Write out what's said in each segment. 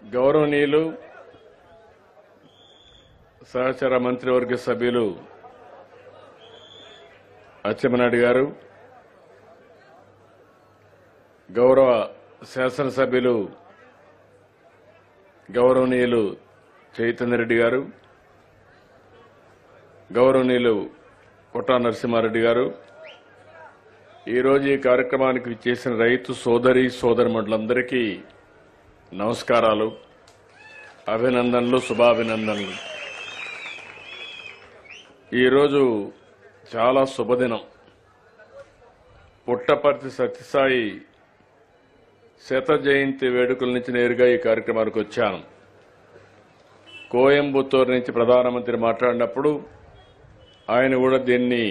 గౌరవనీయులు సహచర మంత్రివర్గ సభ్యులు అచ్చెన్నాయుడు గారు, గౌరవ శాసనసభ్యులు గౌరవనీయులు చైతన్య రెడ్డి గారు, గౌరవనీయులు కొట్టా నరసింహారెడ్డి గారు, ఈరోజు ఈ కార్యక్రమానికి విచ్చేసిన రైతు సోదరి సోదరిమణులందరికీ నమస్కారాలు, అభినందనలు, శుభాభినందనలు. ఈరోజు చాలా శుభదినం. పుట్టపర్తి సత్యసాయి శత జయంతి వేడుకల నుంచి నేరుగా ఈ కార్యక్రమానికి వచ్చాను. కోయంబత్తూరు నుంచి ప్రధానమంత్రి మాట్లాడినప్పుడు ఆయన కూడా దీన్ని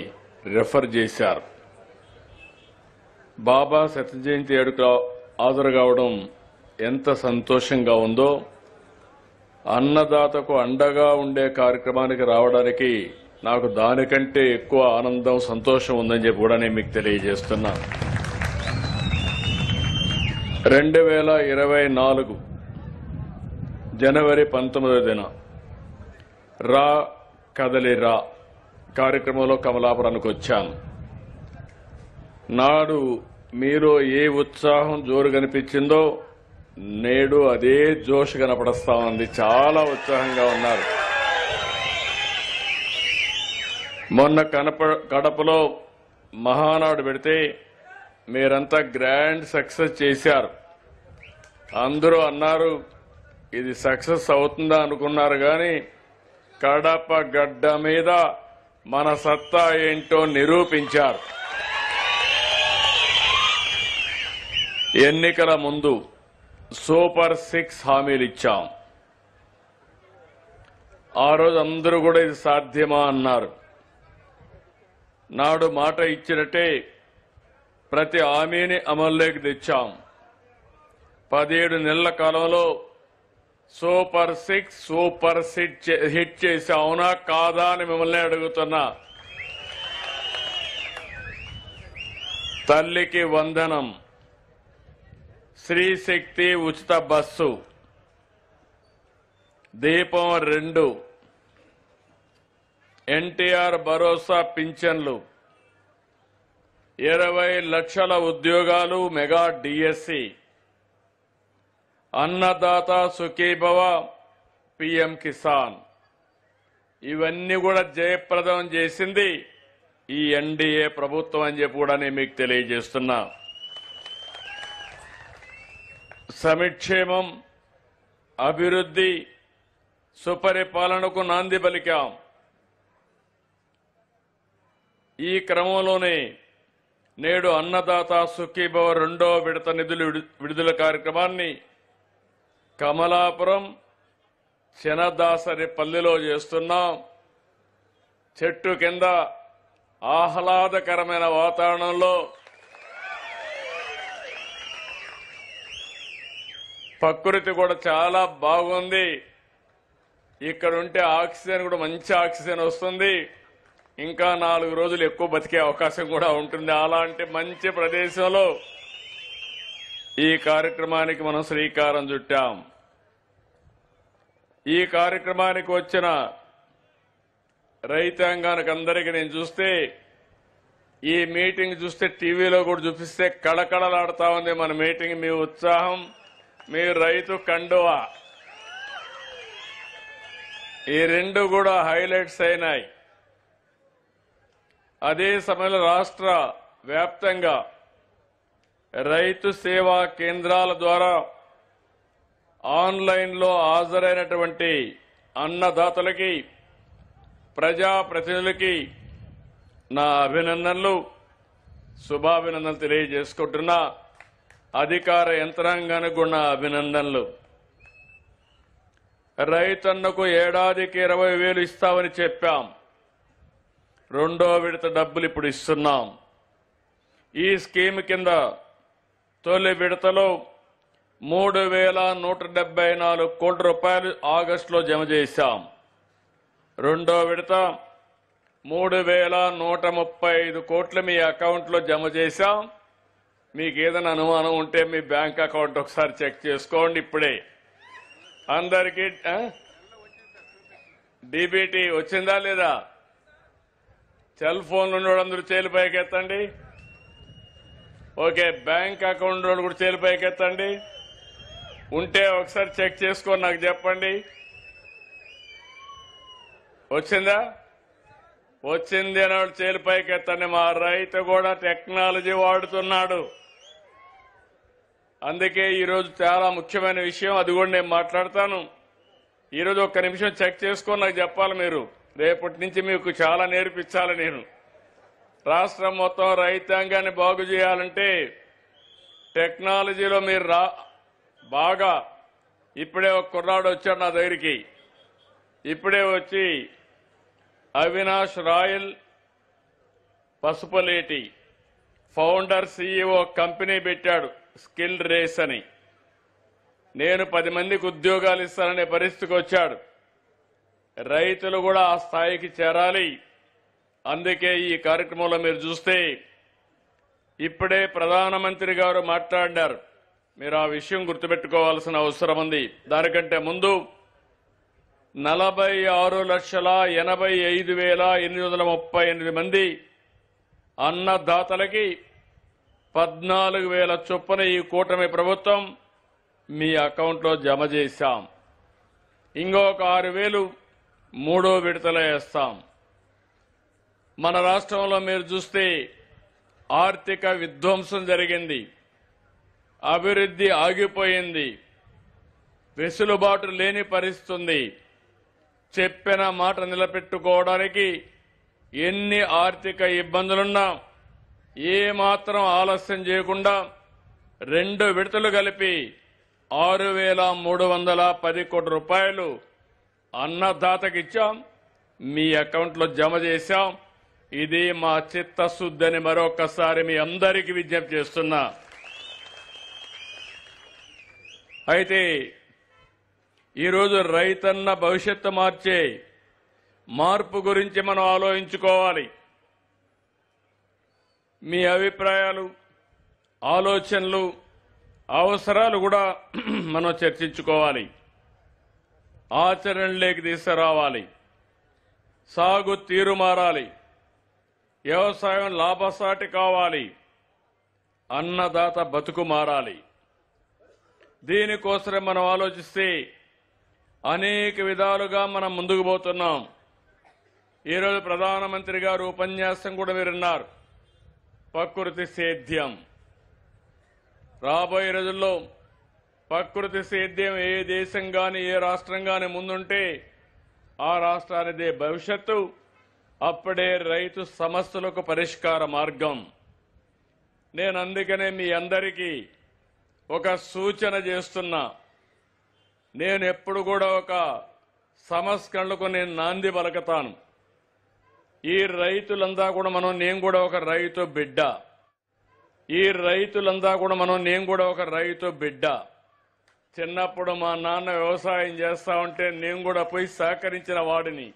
రెఫర్ చేశారు. బాబా శత జయంతి వేడుక హాజరు కావడం ఎంత సంతోషంగా ఉందో, అన్నదాతకు అండగా ఉండే కార్యక్రమానికి రావడానికి నాకు దానికంటే ఎక్కువ ఆనందం, సంతోషం ఉందని చెప్పి కూడా నేను మీకు తెలియజేస్తున్నా. 2024 జనవరి 19న రా కదలి రా కార్యక్రమంలో కమలాపురానికి వచ్చాను. నాడు మీలో ఏ ఉత్సాహం జోరు కనిపించిందో నేడు అదే జోష్ కనపడస్తా ఉంది. చాలా ఉత్సాహంగా ఉన్నారు. మొన్న కడపలో మహానాడు పెడితే మీరంతా గ్రాండ్ సక్సెస్ చేశారు. అందరూ అన్నారు ఇది సక్సెస్ అవుతుందా అనుకున్నారు, కానీ కడప గడ్డ మీద మన సత్తా ఏంటో నిరూపించారు. ఎన్నికల ముందు సూపర్ 6 హామీలు ఇచ్చాం. ఆ రోజు అందరూ కూడా ఇది సాధ్యమా అన్నారు. నాడు మాట ఇచ్చినట్టే ప్రతి హామీని అమల్లోకి తెచ్చాం. 17 నెలల కాలంలో సూపర్ 6 హిట్ చేసి అవునా కాదా అని మిమ్మల్ని అడుగుతున్నా. తల్లికి వందనం, శ్రీశక్తి ఉచిత బస్సు, దీపం 2, ఎన్టీఆర్ భరోసా పింఛన్లు, 20 లక్షల ఉద్యోగాలు, mega DSC, Annadata Sukhibhava, PM Kisan. ఇవన్నీ కూడా జయప్రదం చేసింది ఈ ఎన్డీఏ ప్రభుత్వం అని చెప్పి కూడా నేను మీకు తెలియజేస్తున్నా. సంక్షేమం, అభివృద్ధి, సుపరిపాలనకు నాంది పలికాం. ఈ క్రమంలోనే నేడు అన్నదాత సుఖీభవ 2వ విడత నిధులు విడుదల కార్యక్రమాన్ని కమలాపురం చెనదాసరిపల్లిలో చేస్తున్నాం. చెట్టు కింద ఆహ్లాదకరమైన వాతావరణంలో ప్రకృతి కూడా చాలా బాగుంది. ఇక్కడ ఉంటే ఆక్సిజన్ కూడా మంచి ఆక్సిజన్ వస్తుంది. ఇంకా 4 రోజులు ఎక్కువ బతికే అవకాశం కూడా ఉంటుంది. అలాంటి మంచి ప్రదేశంలో ఈ కార్యక్రమానికి మనం శ్రీకారం చుట్టాం. ఈ కార్యక్రమానికి వచ్చిన రైతాంగానికి అందరికీ నేను చూస్తే, ఈ మీటింగ్ చూస్తే టీవీలో కూడా చూపిస్తే కళకళలాడుతా ఉంది మన మీటింగ్. మీ ఉత్సాహం, మీ రైతు కండువా, ఈ 2 కూడా హైలైట్స్ అయినాయి. అదే సమయంలో రాష్ట్ర వ్యాప్తంగా రైతు సేవా కేంద్రాల ద్వారా ఆన్లైన్లో హాజరైనటువంటి అన్నదాతలకి, ప్రజాప్రతినిధులకి నా అభినందనలు, శుభాభినందనలు తెలియజేసుకుంటున్నా. అధికార యంత్రాంగానికి కూడా నా అభినందనలు. రైతన్నకు ఏడాదికి 20,000 ఇస్తామని చెప్పాం. 2వ విడత డబ్బులు ఇప్పుడు ఇస్తున్నాం. ఈ స్కీమ్ కింద తొలి విడతలో 3,174 కోట్ల రూపాయలు ఆగస్టులో జమ చేశాం. 2వ విడత 3,135 కోట్లు మీ అకౌంట్లో జమ చేశాం. మీకు ఏదైనా అనుమానం ఉంటే మీ బ్యాంక్ అకౌంట్ ఒకసారి చెక్ చేసుకోండి. ఇప్పుడే అందరికీ డీబీటీ వచ్చిందా లేదా? సెల్ ఫోన్లు ఉన్నోళ్ళందరూ చేలు పైకెత్తండి. ఓకే, బ్యాంక్ అకౌంట్ వాళ్ళు కూడా చేలు పైకెత్తండి. ఉంటే ఒకసారి చెక్ చేసుకొని నాకు చెప్పండి. వచ్చిందా? వచ్చింది అని వాళ్ళు చేలు పైకెత్తండి. మా రైతు కూడా టెక్నాలజీ వాడుతున్నాడు. అందుకే ఈరోజు చాలా ముఖ్యమైన విషయం, అది కూడా నేను మాట్లాడతాను. ఈరోజు ఒక్క నిమిషం చెక్ చేసుకొని నాకు చెప్పాలి మీరు. రేపటి నుంచి మీకు చాలా నేర్పించాలి నేను. రాష్ట్రం మొత్తం రైతాంగాన్ని బాగు చేయాలంటే టెక్నాలజీలో మీరు బాగా. ఇప్పుడే ఒక కుర్రాడు వచ్చాడు నా దగ్గరికి. ఇప్పుడే వచ్చి Avinash Royal Pasupuleti founder CEO company పెట్టాడు, స్కిల్ రేస్ అని. నేను 10 మందికి ఉద్యోగాలు ఇస్తాననే పరిస్థితికి వచ్చాడు. రైతులు కూడా ఆ స్థాయికి చేరాలి. అందుకే ఈ కార్యక్రమంలో మీరు చూస్తే ఇప్పుడే ప్రధానమంత్రి గారు మాట్లాడారు. మీరు ఆ విషయం గుర్తుపెట్టుకోవాల్సిన అవసరం ఉంది. దానికంటే ముందు 46,85,838 మంది అన్నదాతలకి 14,000 చొప్పున ఈ కూటమి ప్రభుత్వం మీ అకౌంట్లో జమ చేశాం. ఇంకొక 6,000 మూడో విడతలో వేస్తాం. మన రాష్ట్రంలో మీరు చూస్తే ఆర్థిక విధ్వంసం జరిగింది, అభివృద్ధి ఆగిపోయింది, వెసులుబాటు లేని పరిస్థితి. చెప్పిన మాట నిలబెట్టుకోవడానికి ఎన్ని ఆర్థిక ఇబ్బందులున్నా ఏమాత్రం ఆలస్యం చేయకుండా 2 విడతలు కలిపి 6,310 కోట్ల రూపాయలు అన్నదాతకిచ్చాం, మీ అకౌంట్లో జమ చేశాం. ఇది మా చిత్తశుద్ధి అని మరొకసారి మీ అందరికీ విజ్ఞప్తి చేస్తున్నా. అయితే ఈరోజు రైతన్న భవిష్యత్తు మార్చే మార్పు గురించి మనం ఆలోచించుకోవాలి. మీ అభిప్రాయాలు, ఆలోచనలు, అవసరాలు కూడా మనం చర్చించుకోవాలి. ఆచరణలోకి తీసుకురావాలి. సాగు తీరు మారాలి. వ్యవసాయం లాభసాటి కావాలి. అన్నదాత బతుకు మారాలి. దీనికోసమే మనం ఆలోచిస్తే అనేక విధాలుగా మనం ముందుకు పోతున్నాం. ఈరోజు ప్రధానమంత్రి గారు ఉపన్యాసం కూడా మీరు విన్నారు. ప్రకృతి సేద్యం రాబోయే రోజుల్లో ప్రకృతి సేద్యం ఏ దేశం గాని ఏ రాష్ట్రం గాని ముందుంటే ఆ రాష్ట్రానిదే భవిష్యత్తు. అప్పుడే రైతు సమస్యలకు పరిష్కార మార్గం. నేను అందుకనే మీ అందరికీ ఒక సూచన చేస్తున్నా. నేను ఎప్పుడు కూడా ఒక సంస్కరణలకు నేను నాంది పలుకుతాను. ఈ రైతులంతా కూడా నేను కూడా ఒక రైతు బిడ్డ. ఈ రైతులంతా కూడా నేను కూడా ఒక రైతు బిడ్డ. చిన్నప్పుడు మా నాన్న వ్యవసాయం చేస్తా ఉంటే నేను కూడా పోయి సహకరించిన వాడిని.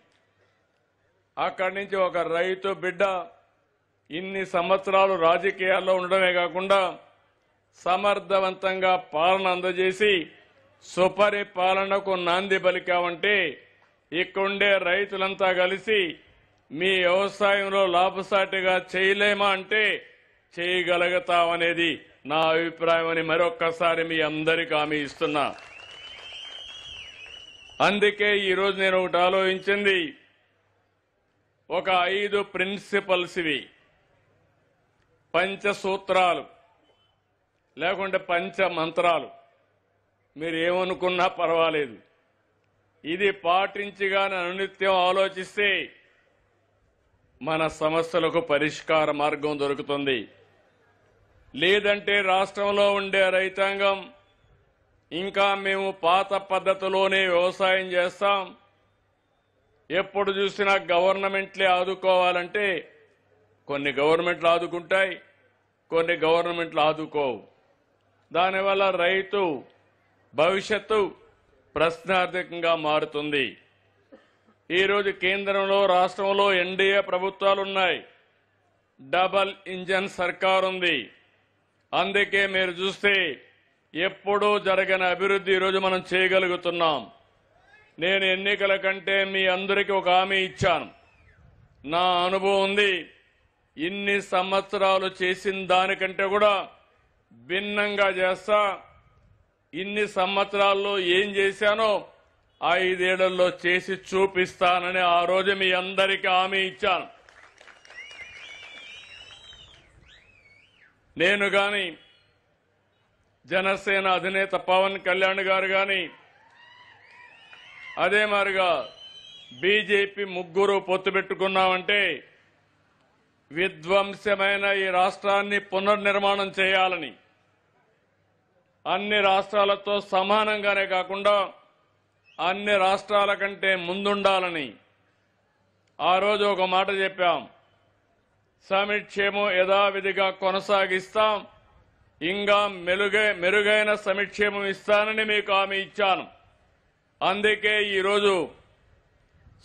అక్కడి నుంచి ఒక రైతు బిడ్డ ఇన్ని సంవత్సరాలు రాజకీయాల్లో ఉండడమే కాకుండా సమర్థవంతంగా పాలన అందజేసి సుపరిపాలనకు నాంది పలికామంటే ఇక్కడుండే రైతులంతా కలిసి మీ వ్యవసాయంలో లాభసాటిగా చేయలేమా అంటే చేయగలుగుతామనేది నా అభిప్రాయం అని మరొక్కసారి మీ అందరికీ హామీ ఇస్తున్నా. అందుకే ఈరోజు నేను ఒకటి ఆలోచించింది. ఒక 5 ప్రిన్సిపల్స్ ఇవి, పంచసూత్రాలు లేకుంటే పంచ మంత్రాలు, మీరు ఏమనుకున్నా పర్వాలేదు. ఇది పాటించిగానే అనునిత్యం ఆలోచిస్తే మన సమస్యలకు పరిష్కార మార్గం దొరుకుతుంది. లేదంటే రాష్ట్రంలో ఉండే రైతాంగం ఇంకా మేము పాత పద్ధతిలోనే వ్యవసాయం చేస్తాం, ఎప్పుడు చూసినా గవర్నమెంట్లే ఆదుకోవాలంటే కొన్ని గవర్నమెంట్లు ఆదుకుంటాయి, కొన్ని గవర్నమెంట్లు ఆదుకోవు. దానివల్ల రైతు భవిష్యత్తు ప్రశ్నార్థకంగా మారుతుంది. ఈరోజు కేంద్రంలో రాష్ట్రంలో ఎన్డీఏ ప్రభుత్వాలున్నాయి, డబల్ ఇంజన్ సర్కార్ ఉంది. అందుకే మీరు చూస్తే ఎప్పుడూ జరగని అభివృద్ధి ఈరోజు మనం చేయగలుగుతున్నాం. నేను ఎన్నికల కంటే మీ అందరికీ ఒక హామీ ఇచ్చాను. నా అనుభవం ఉంది. ఇన్ని సంవత్సరాలు చేసిన దానికంటే కూడా భిన్నంగా చేస్తా. ఇన్ని సంవత్సరాల్లో ఏం చేశానో 5 ఏళ్లలో చేసి చూపిస్తానని ఆ రోజు మీ అందరికీ హామీ ఇచ్చాను. నేను గాని జనసేన అధినేత పవన్ కళ్యాణ్ గారు గాని అదే మాదిరిగా బీజేపీ ముగ్గురు పొత్తు పెట్టుకున్నామంటే విధ్వంసమైన ఈ రాష్ట్రాన్ని పునర్నిర్మాణం చేయాలని, అన్ని రాష్ట్రాలతో సమానంగానే కాకుండా అన్ని రాష్ట్రాల కంటే ముందుండాలని ఆ రోజు ఒక మాట చెప్పాం. సంక్షేమం యథావిధిగా కొనసాగిస్తాం, ఇంకా మెరుగైన సంక్షేమం ఇస్తానని మీకు హామీ ఇచ్చాను. అందుకే ఈరోజు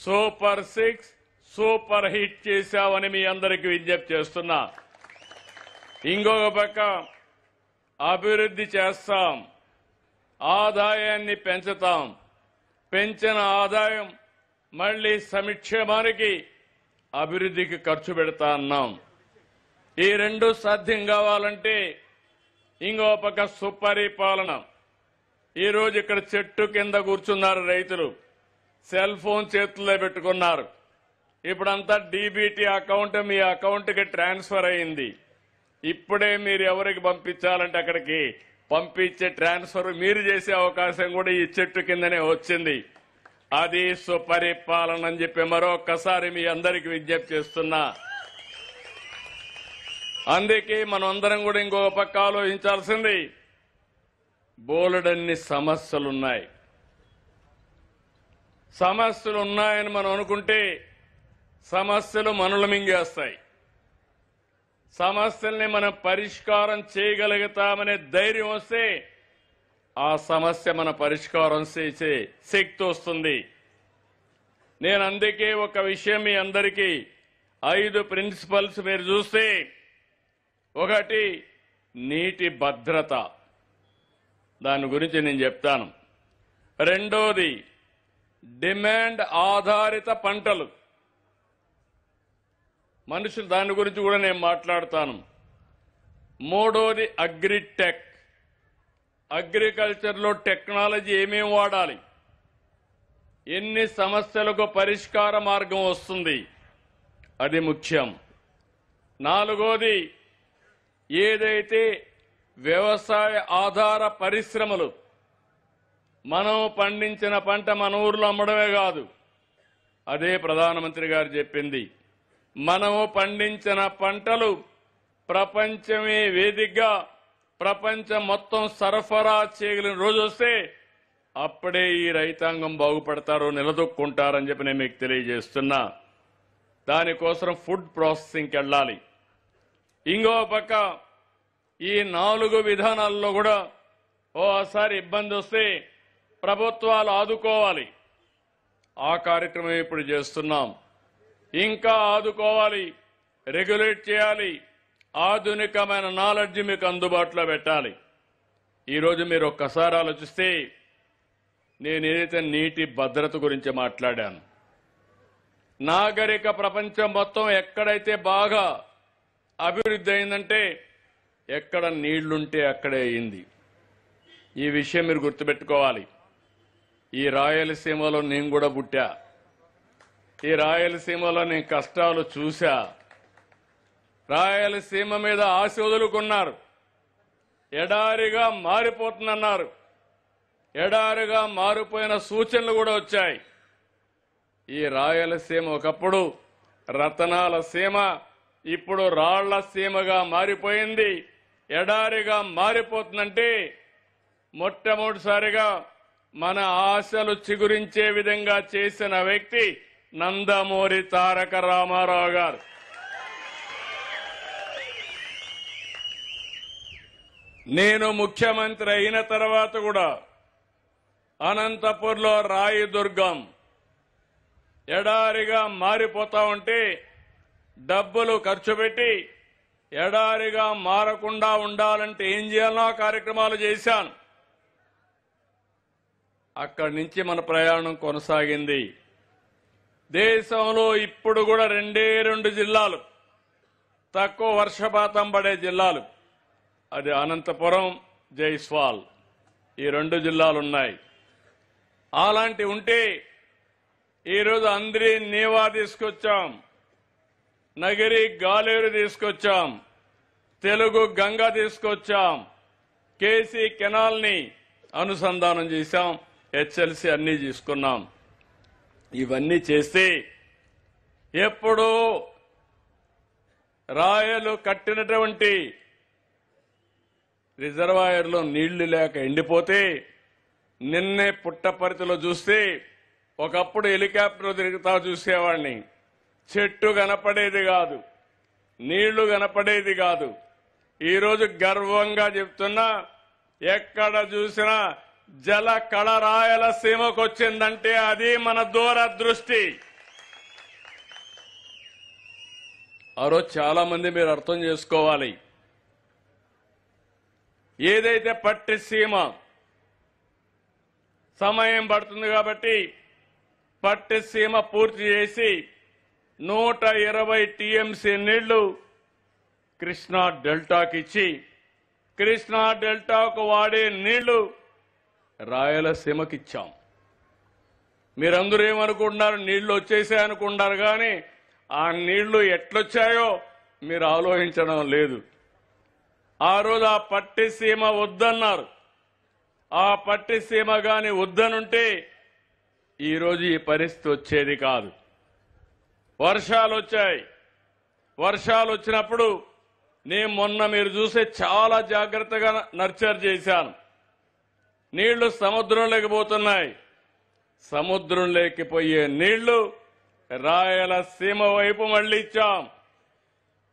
సూపర్ 6 సూపర్ హిట్ చేశామని మీ అందరికీ విజ్ఞప్తి చేస్తున్నా. ఇంకొక పక్క అభివృద్ధి చేస్తాం, ఆదాయాన్ని పెంచుతాం. పెంచిన ఆదాయం మళ్లీ సంక్షేమానికి అభివృద్ధికి ఖర్చు పెడతా అన్నాం. ఈ రెండు సాధ్యం కావాలంటే ఇంకో పక్క సుపరిపాలన. ఈరోజు ఇక్కడ చెట్టు కింద కూర్చున్నారు రైతులు, సెల్ ఫోన్ చేతుల్లో పెట్టుకున్నారు. ఇప్పుడంతా డీబీటీ అకౌంట్ మీ అకౌంట్కి ట్రాన్స్ఫర్ అయింది. ఇప్పుడే మీరు ఎవరికి పంపించాలంటే అక్కడికి పంపించే ట్రాన్స్ఫర్ మీరు చేసే అవకాశం కూడా ఈ చెట్టు కిందనే వచ్చింది. అది సుపరిపాలన అని చెప్పి మరొకసారి మీ అందరికీ విజ్ఞప్తి చేస్తున్నా. అందుకే మనం అందరం కూడా ఇంకొక పక్క ఆలోచించాల్సింది, బోలెడన్ని సమస్యలున్నాయి. సమస్యలు ఉన్నాయని మనం అనుకుంటే సమస్యలు మనల్ని మింగేస్తాయి. సమస్యల్ని మనం పరిష్కారం చేయగలుగుతామనే ధైర్యం వస్తే ఆ సమస్య మన పరిష్కారం చేసే శక్తి వస్తుంది. నేను అందుకే ఒక విషయం మీ అందరికీ 5 ప్రిన్సిపల్స్ మీరు చూస్తే, ఒకటి నీటి భద్రత, దాని గురించి నేను చెప్తాను. రెండోది డిమాండ్ ఆధారిత పంటలు, మనుషులు, దాని గురించి కూడా నేను మాట్లాడతాను. మూడోది అగ్రిటెక్, అగ్రికల్చర్లో టెక్నాలజీ ఏమేమి వాడాలి, ఎన్ని సమస్యలకు పరిష్కార మార్గం వస్తుంది, అది ముఖ్యం. నాలుగోది ఏదైతే వ్యవసాయ ఆధార పరిశ్రమలు, మనం పండించిన పంట మన ఊర్లో అమ్మడమే కాదు, అదే ప్రధానమంత్రి గారు చెప్పింది, మనము పండించిన పంటలు ప్రపంచమే వేదికగా ప్రపంచం మొత్తం సరఫరా చేయగలిగిన రోజు వస్తే అప్పుడే ఈ రైతాంగం బాగుపడతారు, నిలదొక్కుంటారని చెప్పి నేను మీకు తెలియజేస్తున్నా. దానికోసం ఫుడ్ ప్రాసెసింగ్కి వెళ్ళాలి. ఇంకో పక్క ఈ 4 విధానాల్లో కూడా ఓసారి ఇబ్బంది వస్తే ప్రభుత్వాలు ఆదుకోవాలి. ఆ కార్యక్రమం ఇప్పుడు చేస్తున్నాం. ఇంకా ఆదుకోవాలి, రెగ్యులేట్ చేయాలి, ఆధునికమైన నాలెడ్జ్ మీకు అందుబాటులో పెట్టాలి. ఈరోజు మీరు ఒక్కసారి ఆలోచిస్తే, నేను ఏదైతే నీటి భద్రత గురించి మాట్లాడాను, నాగరిక ప్రపంచం మొత్తం ఎక్కడైతే బాగా అభివృద్ధి అయిందంటే ఎక్కడ నీళ్లుంటే అక్కడే అయింది. ఈ విషయం మీరు గుర్తుపెట్టుకోవాలి. ఈ రాయలసీమలో నేను కూడా పుట్టా, ఈ రాయలసీమలో నేను కష్టాలు చూశా. రాయలసీమ మీద ఆశ వదులుకున్నారు, ఎడారిగా మారిపోతుందన్నారు. ఎడారిగా మారిపోయిన సూచనలు కూడా వచ్చాయి. ఈ రాయలసీమ ఒకప్పుడు రతనాల సీమ, ఇప్పుడు రాళ్ల సీమగా మారిపోయింది. ఎడారిగా మారిపోతుందంటే మొట్టమొదటిసారిగా మన ఆశలు చిగురించే విధంగా చేసిన వ్యక్తి నందమూరి తారక రామారావు గారు. నేను ముఖ్యమంత్రి అయిన తర్వాత కూడా అనంతపూర్లో రాయదుర్గం ఎడారిగా మారిపోతా ఉంటే డబ్బులు ఖర్చు పెట్టి ఎడారిగా మారకుండా ఉండాలంటే ఏం చేయాలో కార్యక్రమాలు చేశాను. అక్కడి నుంచి మన ప్రయాణం కొనసాగింది. దేశంలో ఇప్పుడు కూడా రెండు జిల్లాలు తక్కువ వర్షపాతం పడే జిల్లాలు, అది అనంతపురం, జైస్వాల్, ఈ 2 జిల్లాలు ఉన్నాయి. అలాంటి ఉంటే ఈరోజు అంద్రి నీవా తీసుకొచ్చాం, నగిరి గాలేరు తీసుకొచ్చాం, తెలుగు గంగ తీసుకొచ్చాం, కేసీ కెనాల్ని అనుసంధానం చేశాం, హెచ్ఎల్సీ అన్ని తీసుకున్నాం. ఇవన్నీ చేస్తే ఎప్పుడూ రాయలు కట్టినటువంటి రిజర్వాయర్లో నీళ్లు లేక ఎండిపోతే నిన్నే పుట్టపర్తిలో చూస్తే ఒకప్పుడు హెలికాప్టర్ తిరుగుతా చూసేవాడిని. చెట్టు కనపడేది కాదు, నీళ్లు కనపడేది కాదు. ఈరోజు గర్వంగా చెప్తున్నా, ఎక్కడ చూసినా జల కళ రాయలసీమకు వచ్చిందంటే అది మన దూరదృష్టి. ఆ రోజు చాలా మంది మీరు అర్థం చేసుకోవాలి, ఏదైతే పట్టిసీమ సమయం పడుతుంది కాబట్టి పట్టిసీమ పూర్తి చేసి 120 టీఎంసీ నీళ్లు కృష్ణా డెల్టాకి ఇచ్చి కృష్ణా డెల్టాకు వాడే నీళ్లు రాయలసీమకి ఇచ్చాం. మీరందరూ ఏమనుకుంటున్నారు, నీళ్లు వచ్చేసాయనుకుంటున్నారు, కానీ ఆ నీళ్లు ఎట్లొచ్చాయో మీరు ఆలోచించడం లేదు. ఆ రోజు ఆ పట్టిసీమ వద్దన్నారు. ఆ పట్టిసీమ గాని వద్దనుంటే ఈరోజు ఈ పరిస్థితి వచ్చేది కాదు. వర్షాలు వచ్చాయి. వర్షాలు వచ్చినప్పుడు నేను మొన్న మీరు చూసే చాలా జాగ్రత్తగా నర్చర్ చేశాను. నీళ్లు సముద్రంలోకి పోతున్నాయి. సముద్రంలోకి పోయే నీళ్లు రాయలసీమ వైపు మళ్లించాం.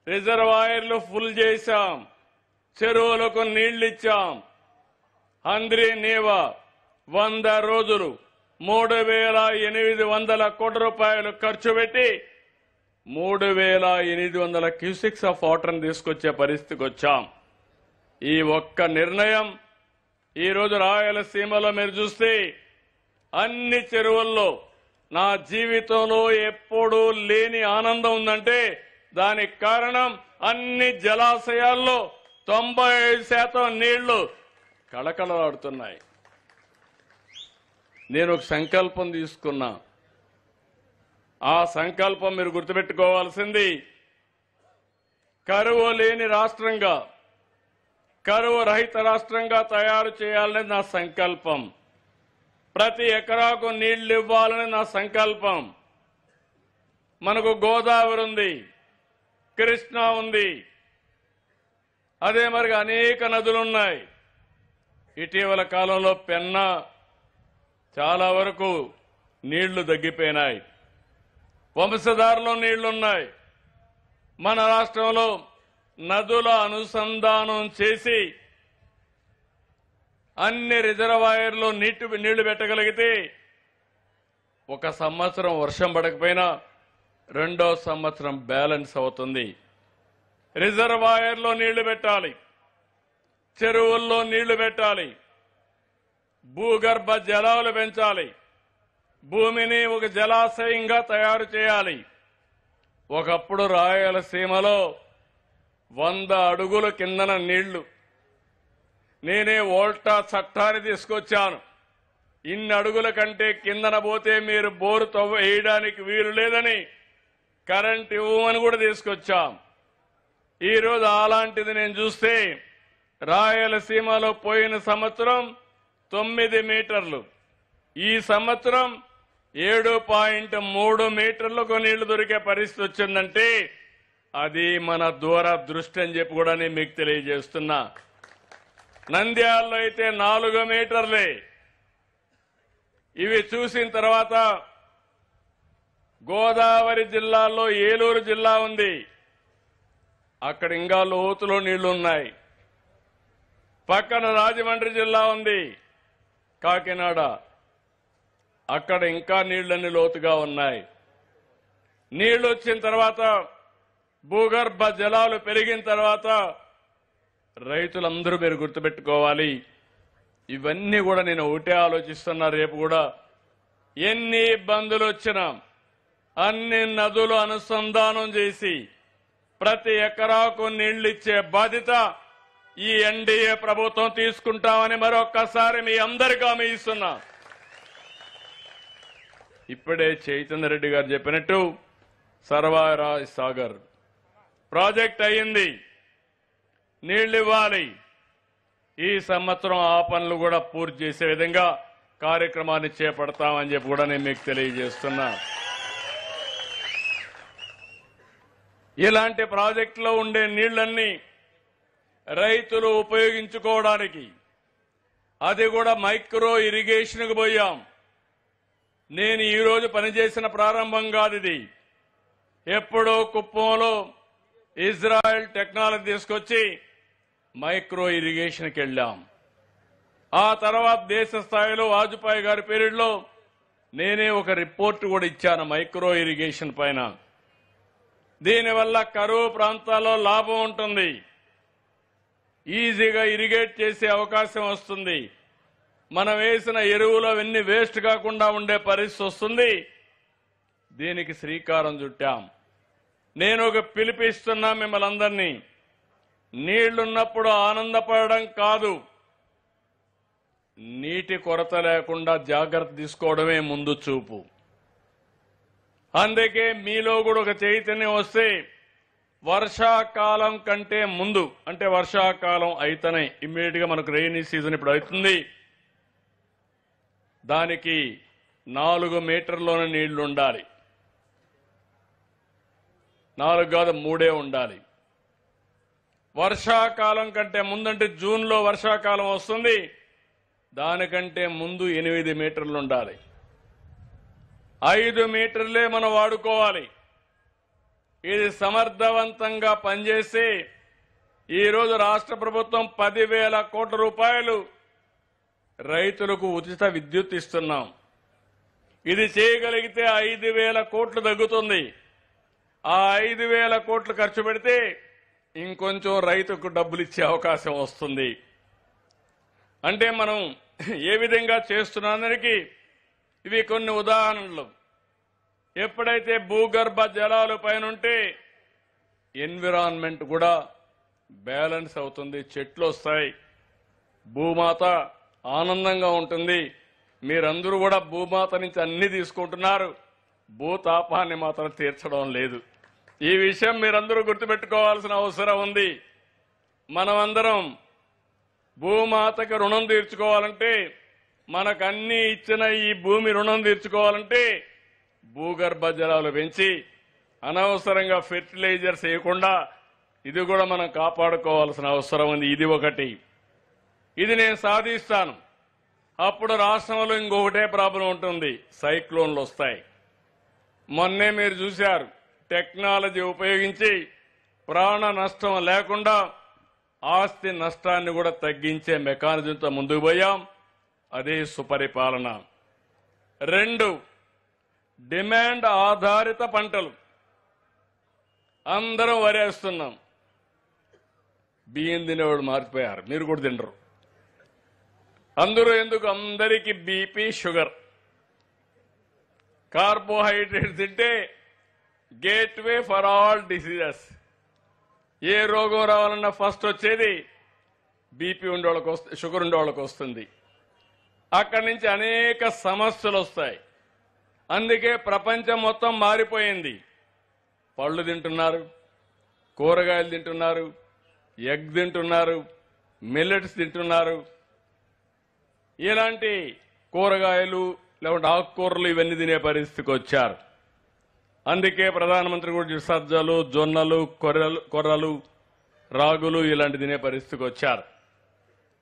రిజర్వాయర్లు ఫుల్ చేశాం. చెరువులకు నీళ్లిచ్చాం. అంద్రి నీవా 100 రోజులు 3,800 కోట్ల రూపాయలు ఖర్చు పెట్టి 3,800 క్యూసెక్స్ ఆఫ్ వాటర్ని తీసుకొచ్చే పరిస్థితికి వచ్చాం. ఈ ఒక్క నిర్ణయం ఈరోజు రాయలసీమలో మీరు చూస్తే అన్ని చెరువుల్లో నా జీవితంలో ఎప్పుడూ లేని ఆనందం ఉందంటే దానికి కారణం అన్ని జలాశయాల్లో 95% నీళ్లు కళకళలాడుతున్నాయి. నేను ఒక సంకల్పం తీసుకున్నా. ఆ సంకల్పం మీరు గుర్తుపెట్టుకోవాల్సింది, కరువు లేని రాష్ట్రంగా, కరువు రహిత రాష్ట్రంగా తయారు చేయాలని నా సంకల్పం. ప్రతి ఎకరాకు నీళ్లు ఇవ్వాలని నా సంకల్పం. మనకు గోదావరి ఉంది, కృష్ణా ఉంది, అదే మరి అనేక నదులున్నాయి. ఇటీవల కాలంలో పెన్నా చాలా వరకు నీళ్లు తగ్గిపోయినాయి. వంశధారలో నీళ్లున్నాయి. మన రాష్ట్రంలో నదుల అనుసంధానం చేసి అన్ని రిజర్వాయర్లో నీళ్లు పెట్టగలిగితే 1 సంవత్సరం వర్షం పడకపోయినా 2వ సంవత్సరం బ్యాలెన్స్ అవుతుంది. రిజర్వాయర్లో నీళ్లు పెట్టాలి, చెరువుల్లో నీళ్లు పెట్టాలి, భూగర్భ జలాలు పెంచాలి, భూమిని ఒక జలాశయంగా తయారు చేయాలి. ఒకప్పుడు రాయలసీమలో 100 అడుగుల కిందన నీళ్లు. నేనే వోల్టా చట్టాన్ని తీసుకొచ్చాను. ఇన్ని అడుగుల కంటే కిందన పోతే మీరు బోరు వేయడానికి వీలు లేదని, కరెంట్ ఇవ్వమని కూడా తీసుకొచ్చాం. ఈరోజు అలాంటిది నేను చూస్తే రాయలసీమలో పోయిన సంవత్సరం 9 మీటర్లు, ఈ సంవత్సరం 7.3 మీటర్లకు నీళ్లు దొరికే పరిస్థితి వచ్చిందంటే అది మన దూరదృష్టి అని చెప్పి కూడా నేను మీకు తెలియజేస్తున్నా. నంద్యాలలో అయితే 4 మీటర్లే. ఇవి చూసిన తర్వాత గోదావరి జిల్లాలో ఏలూరు జిల్లా ఉంది, అక్కడ ఇంకా లోతులో నీళ్లున్నాయి. పక్కన రాజమండ్రి జిల్లా ఉంది, కాకినాడ, అక్కడ ఇంకా నీళ్లన్నీ లోతుగా ఉన్నాయి. నీళ్లు వచ్చిన తర్వాత, భూగర్భ జలాలు పెరిగిన తర్వాత రైతులందరూ మీరు గుర్తుపెట్టుకోవాలి, ఇవన్నీ కూడా నేను ఒకటే ఆలోచిస్తున్నా. రేపు కూడా ఎన్ని ఇబ్బందులు వచ్చినా అన్ని నదులు అనుసంధానం చేసి ప్రతి ఎకరాకు నీళ్లు ఇచ్చే బాధ్యత ఈ ఎన్డీఏ ప్రభుత్వం తీసుకుంటామని మరొక్కసారి మీ అందరికీ హామీ ఇస్తున్నా. ఇప్పుడే చైతన్య రెడ్డి గారు చెప్పినట్టు సర్వారాయ్ సాగర్ ప్రాజెక్ట్ అయింది, నీళ్లు ఇవ్వాలి. ఈ సంవత్సరం ఆ పనులు కూడా పూర్తి చేసే విధంగా కార్యక్రమాన్ని చేపడతామని చెప్పి కూడా నేను మీకు తెలియజేస్తున్నా. ఇలాంటి ప్రాజెక్టులో ఉండే నీళ్లన్నీ రైతులు ఉపయోగించుకోవడానికి అది కూడా మైక్రో ఇరిగేషన్కు పోయాం. నేను ఈరోజు పనిచేసిన ప్రారంభం కాదు ఇది. ఎప్పుడో కుప్పంలో ఇజ్రాయెల్ టెక్నాలజీ తీసుకొచ్చి మైక్రో ఇరిగేషన్కి వెళ్ళాం. ఆ తర్వాత దేశ స్థాయిలో వాజ్పేయి గారి పీరియడ్లో నేనే ఒక రిపోర్ట్ కూడా ఇచ్చాను మైక్రో ఇరిగేషన్ పైన. దీనివల్ల కరువు ప్రాంతాల్లో లాభం ఉంటుంది, ఈజీగా ఇరిగేట్ చేసే అవకాశం వస్తుంది, మనం వేసిన ఎరువులు అవన్నీ వేస్ట్ కాకుండా ఉండే పరిస్థితి వస్తుంది. దీనికి శ్రీకారం చుట్టాం. నేను ఒక పిలిపిస్తున్నా మిమ్మల్ని అందరినీ, నీళ్లున్నప్పుడు ఆనందపడడం కాదు, నీటి కొరత లేకుండా జాగ్రత్త తీసుకోవడమే ముందు చూపు. అందుకే మీలో కూడా ఒక చైతన్యం వస్తే వర్షాకాలం కంటే ముందు, అంటే వర్షాకాలం అయితేనే ఇమ్మీడియట్ గా మనకు రెయినీ సీజన్ ఇప్పుడు అవుతుంది, దానికి 4 మీటర్లోనే నీళ్లు ఉండాలి. 4 కాదు 3 ఉండాలి. వర్షాకాలం కంటే ముందంటే జూన్లో వర్షాకాలం వస్తుంది, దానికంటే ముందు 8 మీటర్లు ఉండాలి. 5 మీటర్లే మనం వాడుకోవాలి. ఇది సమర్థవంతంగా పనిచేసి ఈరోజు రాష్ట్ర ప్రభుత్వం 10,000 కోట్ల రూపాయలు రైతులకు ఉచిత విద్యుత్ ఇస్తున్నాం. ఇది చేయగలిగితే 5,000 కోట్లు తగ్గుతుంది. ఆ 5,000 కోట్లు ఖర్చు పెడితే ఇంకొంచెం రైతుకు డబ్బులు ఇచ్చే అవకాశం వస్తుంది. అంటే మనం ఏ విధంగా చేస్తున్నానికి ఇవి కొన్ని ఉదాహరణలు. ఎప్పుడైతే భూగర్భ జలాలు పైనుంటే ఎన్విరాన్మెంట్ కూడా బ్యాలెన్స్ అవుతుంది, చెట్లు వస్తాయి, భూమాత ఆనందంగా ఉంటుంది. మీరందరూ కూడా భూమాత నుంచి అన్ని తీసుకుంటున్నారు, భూతాపాన్ని మాత్రం తీర్చడం లేదు. ఈ విషయం మీరందరూ గుర్తుపెట్టుకోవాల్సిన అవసరం ఉంది. మనమందరం భూమాతకి రుణం తీర్చుకోవాలంటే, మనకన్నీ ఇచ్చిన ఈ భూమి రుణం తీర్చుకోవాలంటే భూగర్భ జలాలు పెంచి అనవసరంగా ఫెర్టిలైజర్స్ వేయకుండా ఇది కూడా మనం కాపాడుకోవాల్సిన అవసరం ఉంది. ఇది ఒకటి, ఇది నేను సాధిస్తాను. అప్పుడు రాష్ట్రంలో ఇంకొకటే ప్రాబ్లం ఉంటుంది, సైక్లోన్లు వస్తాయి. మొన్నే మీరు చూశారు, టెక్నాలజీ ఉపయోగించి ప్రాణ నష్టం లేకుండా ఆస్తి నష్టాన్ని కూడా తగ్గించే మెకానిజంతో ముందుకు పోయాం. అదే సుపరిపాలన. 2, డిమాండ్ ఆధారిత పంటలు. అందరం వరేస్తున్నాం, బియ్యం తినేవాడు మారిపోయారు, మీరు కూడా తినరు. అందరూ ఎందుకు? అందరికీ బీపీ, షుగర్, కార్బోహైడ్రేట్స్ తింటే గేట్వే ఫర్ ఆల్ డిసీజెస్. ఏ రోగం రావాలన్నా ఫస్ట్ వచ్చేది బీపీ ఉండేవాళ్ళకి వస్తుంది, షుగర్ ఉండేవాళ్ళకి వస్తుంది. అక్కడి నుంచి అనేక సమస్యలు వస్తాయి. అందుకే ప్రపంచం మొత్తం మారిపోయింది. పళ్ళు తింటున్నారు, కూరగాయలు తింటున్నారు, ఎగ్ తింటున్నారు, మిల్లెట్స్ తింటున్నారు. ఇలాంటి కూరగాయలు లేకుంటే ఆకుకూరలు ఇవన్నీ తినే పరిస్థితికి వచ్చారు. అందుకే ప్రధానమంత్రి కూడా సజ్జలు, జొన్నలు, కొర్రలు, రాగులు ఇలాంటి తినే పరిస్థితికి వచ్చారు.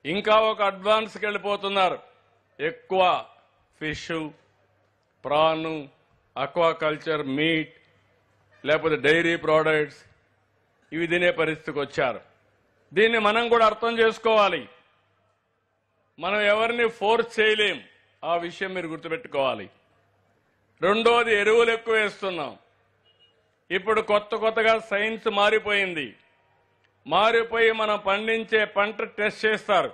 ఇంకా ఒక అడ్వాన్స్కి వెళ్ళిపోతున్నారు. ఎక్కువ ఫిష్, ప్రాన్, అక్వాకల్చర్, మీట్, లేకపోతే డైరీ ప్రోడక్ట్స్ ఇవి తినే పరిస్థితికి వచ్చారు. దీన్ని మనం కూడా అర్థం చేసుకోవాలి. మనం ఎవరిని ఫోర్స్ చేయలేం, ఆ విషయం మీరు గుర్తుపెట్టుకోవాలి. రెండోది, ఎరువులు ఎక్కువ వేస్తున్నాం. ఇప్పుడు కొత్తగా సైన్స్ మారిపోయింది. మారిపోయి మనం పండించే పంట టెస్ట్ చేస్తారు.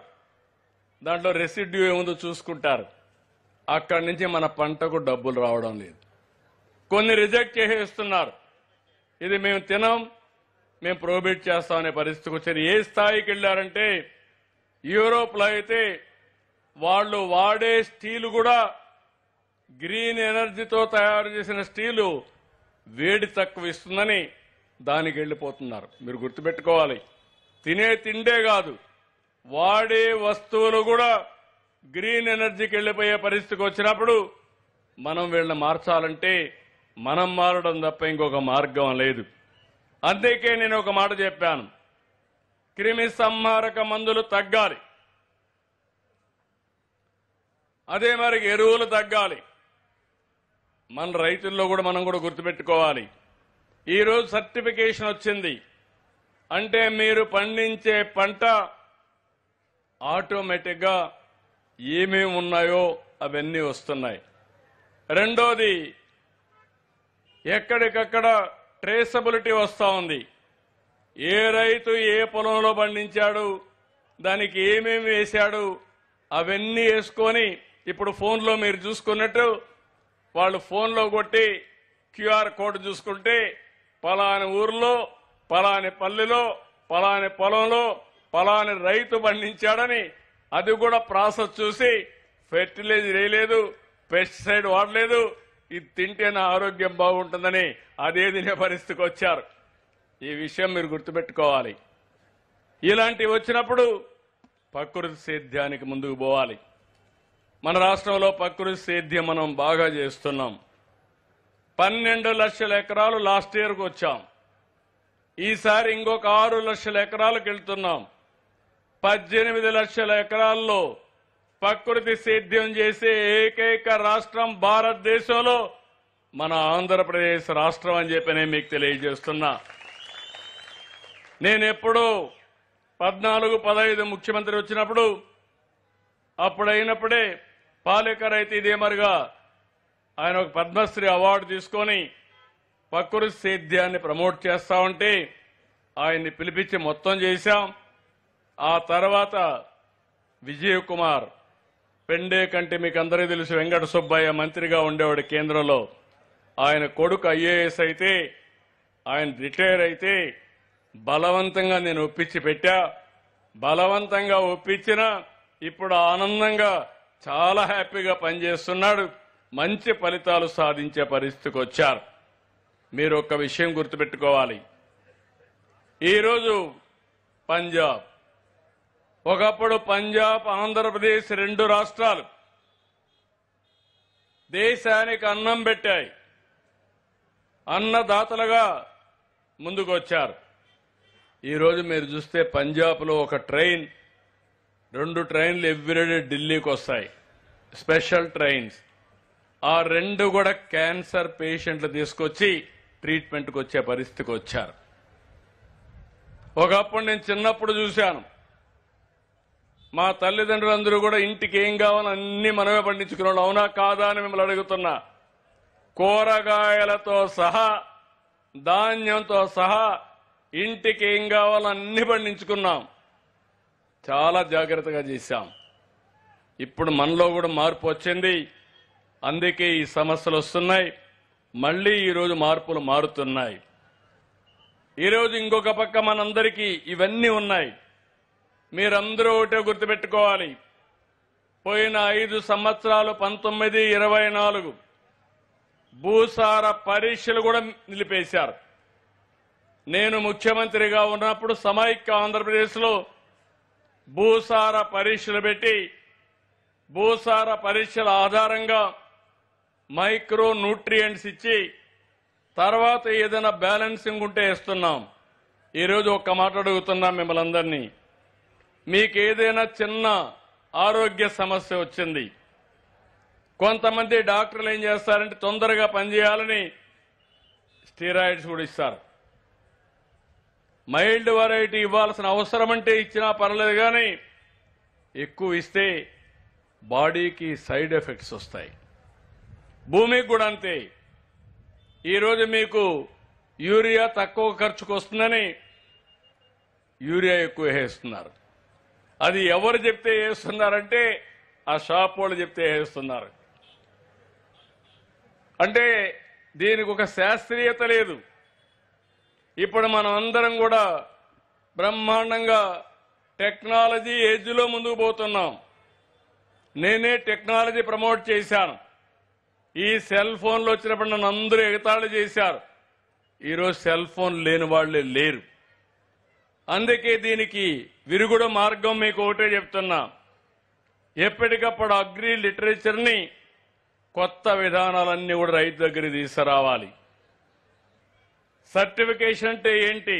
దాంట్లో రెసిడ్యూ ఏముందో చూసుకుంటారు. అక్కడి నుంచి మన పంటకు డబ్బులు రావడం లేదు. కొన్ని రిజెక్ట్ చేసేస్తున్నారు. ఇది మేము తినాం, మేము ప్రోహిబిట్ చేస్తామనే పరిస్థితికి వచ్చారు. ఏ స్థాయికి వెళ్ళారంటే యూరోప్లో అయితే వాళ్ళు వాడే స్టీలు కూడా గ్రీన్ ఎనర్జీతో తయారు చేసిన స్టీలు వేడి తక్కువ ఇస్తుందని దానికి వెళ్ళిపోతున్నారు. మీరు గుర్తుపెట్టుకోవాలి, తినే తిండే కాదు, వాడే వస్తువులు కూడా గ్రీన్ ఎనర్జీకి వెళ్ళిపోయే పరిస్థితికి వచ్చినప్పుడు మనం వీళ్ళని మార్చాలంటే మనం మారడం తప్ప ఇంకొక మార్గం లేదు. అందుకే నేను ఒక మాట చెప్పాను, క్రిమి సంహారక మందులు తగ్గాలి, అదే మరి ఎరువులు తగ్గాలి. మన రైతుల్లో కూడా మనం కూడా గుర్తుపెట్టుకోవాలి. ఈరోజు సర్టిఫికేషన్ వచ్చింది అంటే మీరు పండించే పంట ఆటోమేటిక్గా ఏమేమి ఉన్నాయో అవన్నీ వస్తున్నాయి. రెండోది, ఎక్కడికక్కడ ట్రేసబిలిటీ వస్తూ ఉంది. ఏ రైతు ఏ పొలంలో పండించాడు, దానికి ఏమేమి వేశాడు, అవన్నీ వేసుకొని ఇప్పుడు ఫోన్లో మీరు చూసుకున్నట్టు వాళ్ళు ఫోన్లో కొట్టి క్యూఆర్ కోడ్ చూసుకుంటే పలాని ఊర్లో, పలాని పల్లెలో, పలాని పొలంలో పలాని రైతు పండించాడని అది కూడా ప్రాసెస్ చూసి ఫెర్టిలైజర్ వేయలేదు, పెస్టిసైడ్ వాడలేదు, ఇది తింటే నా ఆరోగ్యం బాగుంటుందని అదే తినే పరిస్థితికి వచ్చారు. ఈ విషయం మీరు గుర్తుపెట్టుకోవాలి. ఇలాంటివి వచ్చినప్పుడు ప్రకృతి సేద్యానికి ముందుకు పోవాలి. మన రాష్ట్రంలో ప్రకృతి సేద్యం మనం బాగా చేస్తున్నాం. 12 లక్షల ఎకరాలు లాస్ట్ ఇయర్కి వచ్చాం. ఈసారి ఇంకొక 6 లక్షల ఎకరాలకు వెళ్తున్నాం. 18 లక్షల ఎకరాల్లో ప్రకృతి సేద్యం చేసే ఏకైక రాష్ట్రం భారతదేశంలో మన ఆంధ్రప్రదేశ్ రాష్ట్రం అని చెప్పి నేను మీకు తెలియజేస్తున్నా. నేను ఎప్పుడూ 14-15 ముఖ్యమంత్రి వచ్చినప్పుడు అప్పుడైనప్పుడే పాలేకర్ అయితే ఇదే మరిగా ఆయన ఒక పద్మశ్రీ అవార్డు తీసుకొని ప్రకృతి సేద్యాన్ని ప్రమోట్ చేస్తా ఉంటే ఆయన్ని పిలిపించి మొత్తం చేశాం. ఆ తర్వాత విజయ్ కుమార్ పెండే కంటే మీకు అందరికీ తెలుసు, వెంకట సుబ్బయ్య మంత్రిగా ఉండేవాడు కేంద్రంలో. ఆయన కొడుకు ఐఏఎస్ అయితే ఆయన రిటైర్ అయితే బలవంతంగా నేను ఒప్పించి పెట్టా. బలవంతంగా ఒప్పించిన ఇప్పుడు ఆనందంగా చాలా హ్యాపీగా పనిచేస్తున్నాడు. మంచి ఫలితాలు సాధించే పరిస్థితికి వచ్చారు. మీరు ఒక విషయం గుర్తుపెట్టుకోవాలి. ఈరోజు పంజాబ్, ఒకప్పుడు పంజాబ్ ఆంధ్రప్రదేశ్ 2 రాష్ట్రాలు దేశానికి అన్నం పెట్టాయి, అన్నదాతలుగా ముందుకు వచ్చారు. ఈరోజు మీరు చూస్తే పంజాబ్లో ఒక ట్రైన్, 2 ట్రైన్లు ఎవ్రీడే ఢిల్లీకి వస్తాయి, స్పెషల్ ట్రైన్స్. ఆ 2 కూడా క్యాన్సర్ పేషెంట్లు తీసుకొచ్చి ట్రీట్మెంట్కి వచ్చే పరిస్థితికి వచ్చారు. ఒకప్పుడు నేను చిన్నప్పుడు చూశాను, మా తల్లిదండ్రులందరూ కూడా ఇంటికి ఏం కావాలో అన్ని మనమే పండించుకున్నాడు. అవునా కాదా అని మిమ్మల్ని అడుగుతున్నా. కూరగాయలతో సహా, ధాన్యంతో సహా ఇంటికి ఏం కావాలో అన్ని పండించుకున్నాం. చాలా జాగ్రత్తగా చేశాం. ఇప్పుడు మనలో కూడా మార్పు వచ్చింది. అందుకే ఈ సమస్యలు వస్తున్నాయి. మళ్లీ ఈరోజు మార్పులు మారుతున్నాయి. ఈరోజు ఇంకొక పక్క మనందరికీ ఇవన్నీ ఉన్నాయి. మీరందరూ ఒకటే గుర్తుపెట్టుకోవాలి, పోయిన 5 సంవత్సరాలు 19-24 భూసార పరీక్షలు కూడా నిలిపేశారు. నేను ముఖ్యమంత్రిగా ఉన్నప్పుడు సమైక్య ఆంధ్రప్రదేశ్లో భూసార పరీక్షలు పెట్టి భూసార పరీక్షల ఆధారంగా మైక్రో న్యూట్రియంట్స్ ఇచ్చి తర్వాత ఏదైనా బ్యాలెన్సింగ్ ఉంటే ఇస్తున్నాం. ఈరోజు ఒక్క మాట అడుగుతున్నాం మిమ్మల్ని అందరినీ, మీకు ఏదైనా చిన్న ఆరోగ్య సమస్య వచ్చింది, కొంతమంది డాక్టర్లు ఏం చేస్తారంటే తొందరగా పనిచేయాలని స్టెరాయిడ్స్ కూడా ఇస్తారు. మైల్డ్ వెరైటీ ఇవ్వాల్సిన అవసరం అంటే ఇచ్చినా పర్లేదు, కానీ ఎక్కువ ఇస్తే బాడీకి సైడ్ ఎఫెక్ట్స్ వస్తాయి. భూమికి కూడా అంతే. ఈరోజు మీకు యూరియా తక్కువ ఖర్చుకు వస్తుందని యూరియా ఎక్కువ వేస్తున్నారు. అది ఎవరు చెప్తే వేస్తున్నారంటే ఆ షాప్ వాళ్ళు చెప్తే వేస్తున్నారు. అంటే దీనికి ఒక శాస్త్రీయత లేదు. ఇప్పుడు మనం అందరం కూడా బ్రహ్మాండంగా టెక్నాలజీ ఏజ్లో ముందుకు పోతున్నాం. నేనే టెక్నాలజీ ప్రమోట్ చేశాను. ఈ సెల్ ఫోన్లు వచ్చినప్పుడు నన్ను అందరూ ఎగతాళి చేశారు. ఈరోజు సెల్ ఫోన్ లేని వాళ్లే లేరు. అందుకే దీనికి విరుగుడు మార్గం మీకు ఒకటే చెప్తున్నా, ఎప్పటికప్పుడు అగ్రి లిటరేచర్ని కొత్త విధానాలన్నీ కూడా రైతు దగ్గరికి తీసుకురావాలి. సర్టిఫికేషన్ అంటే ఏంటి,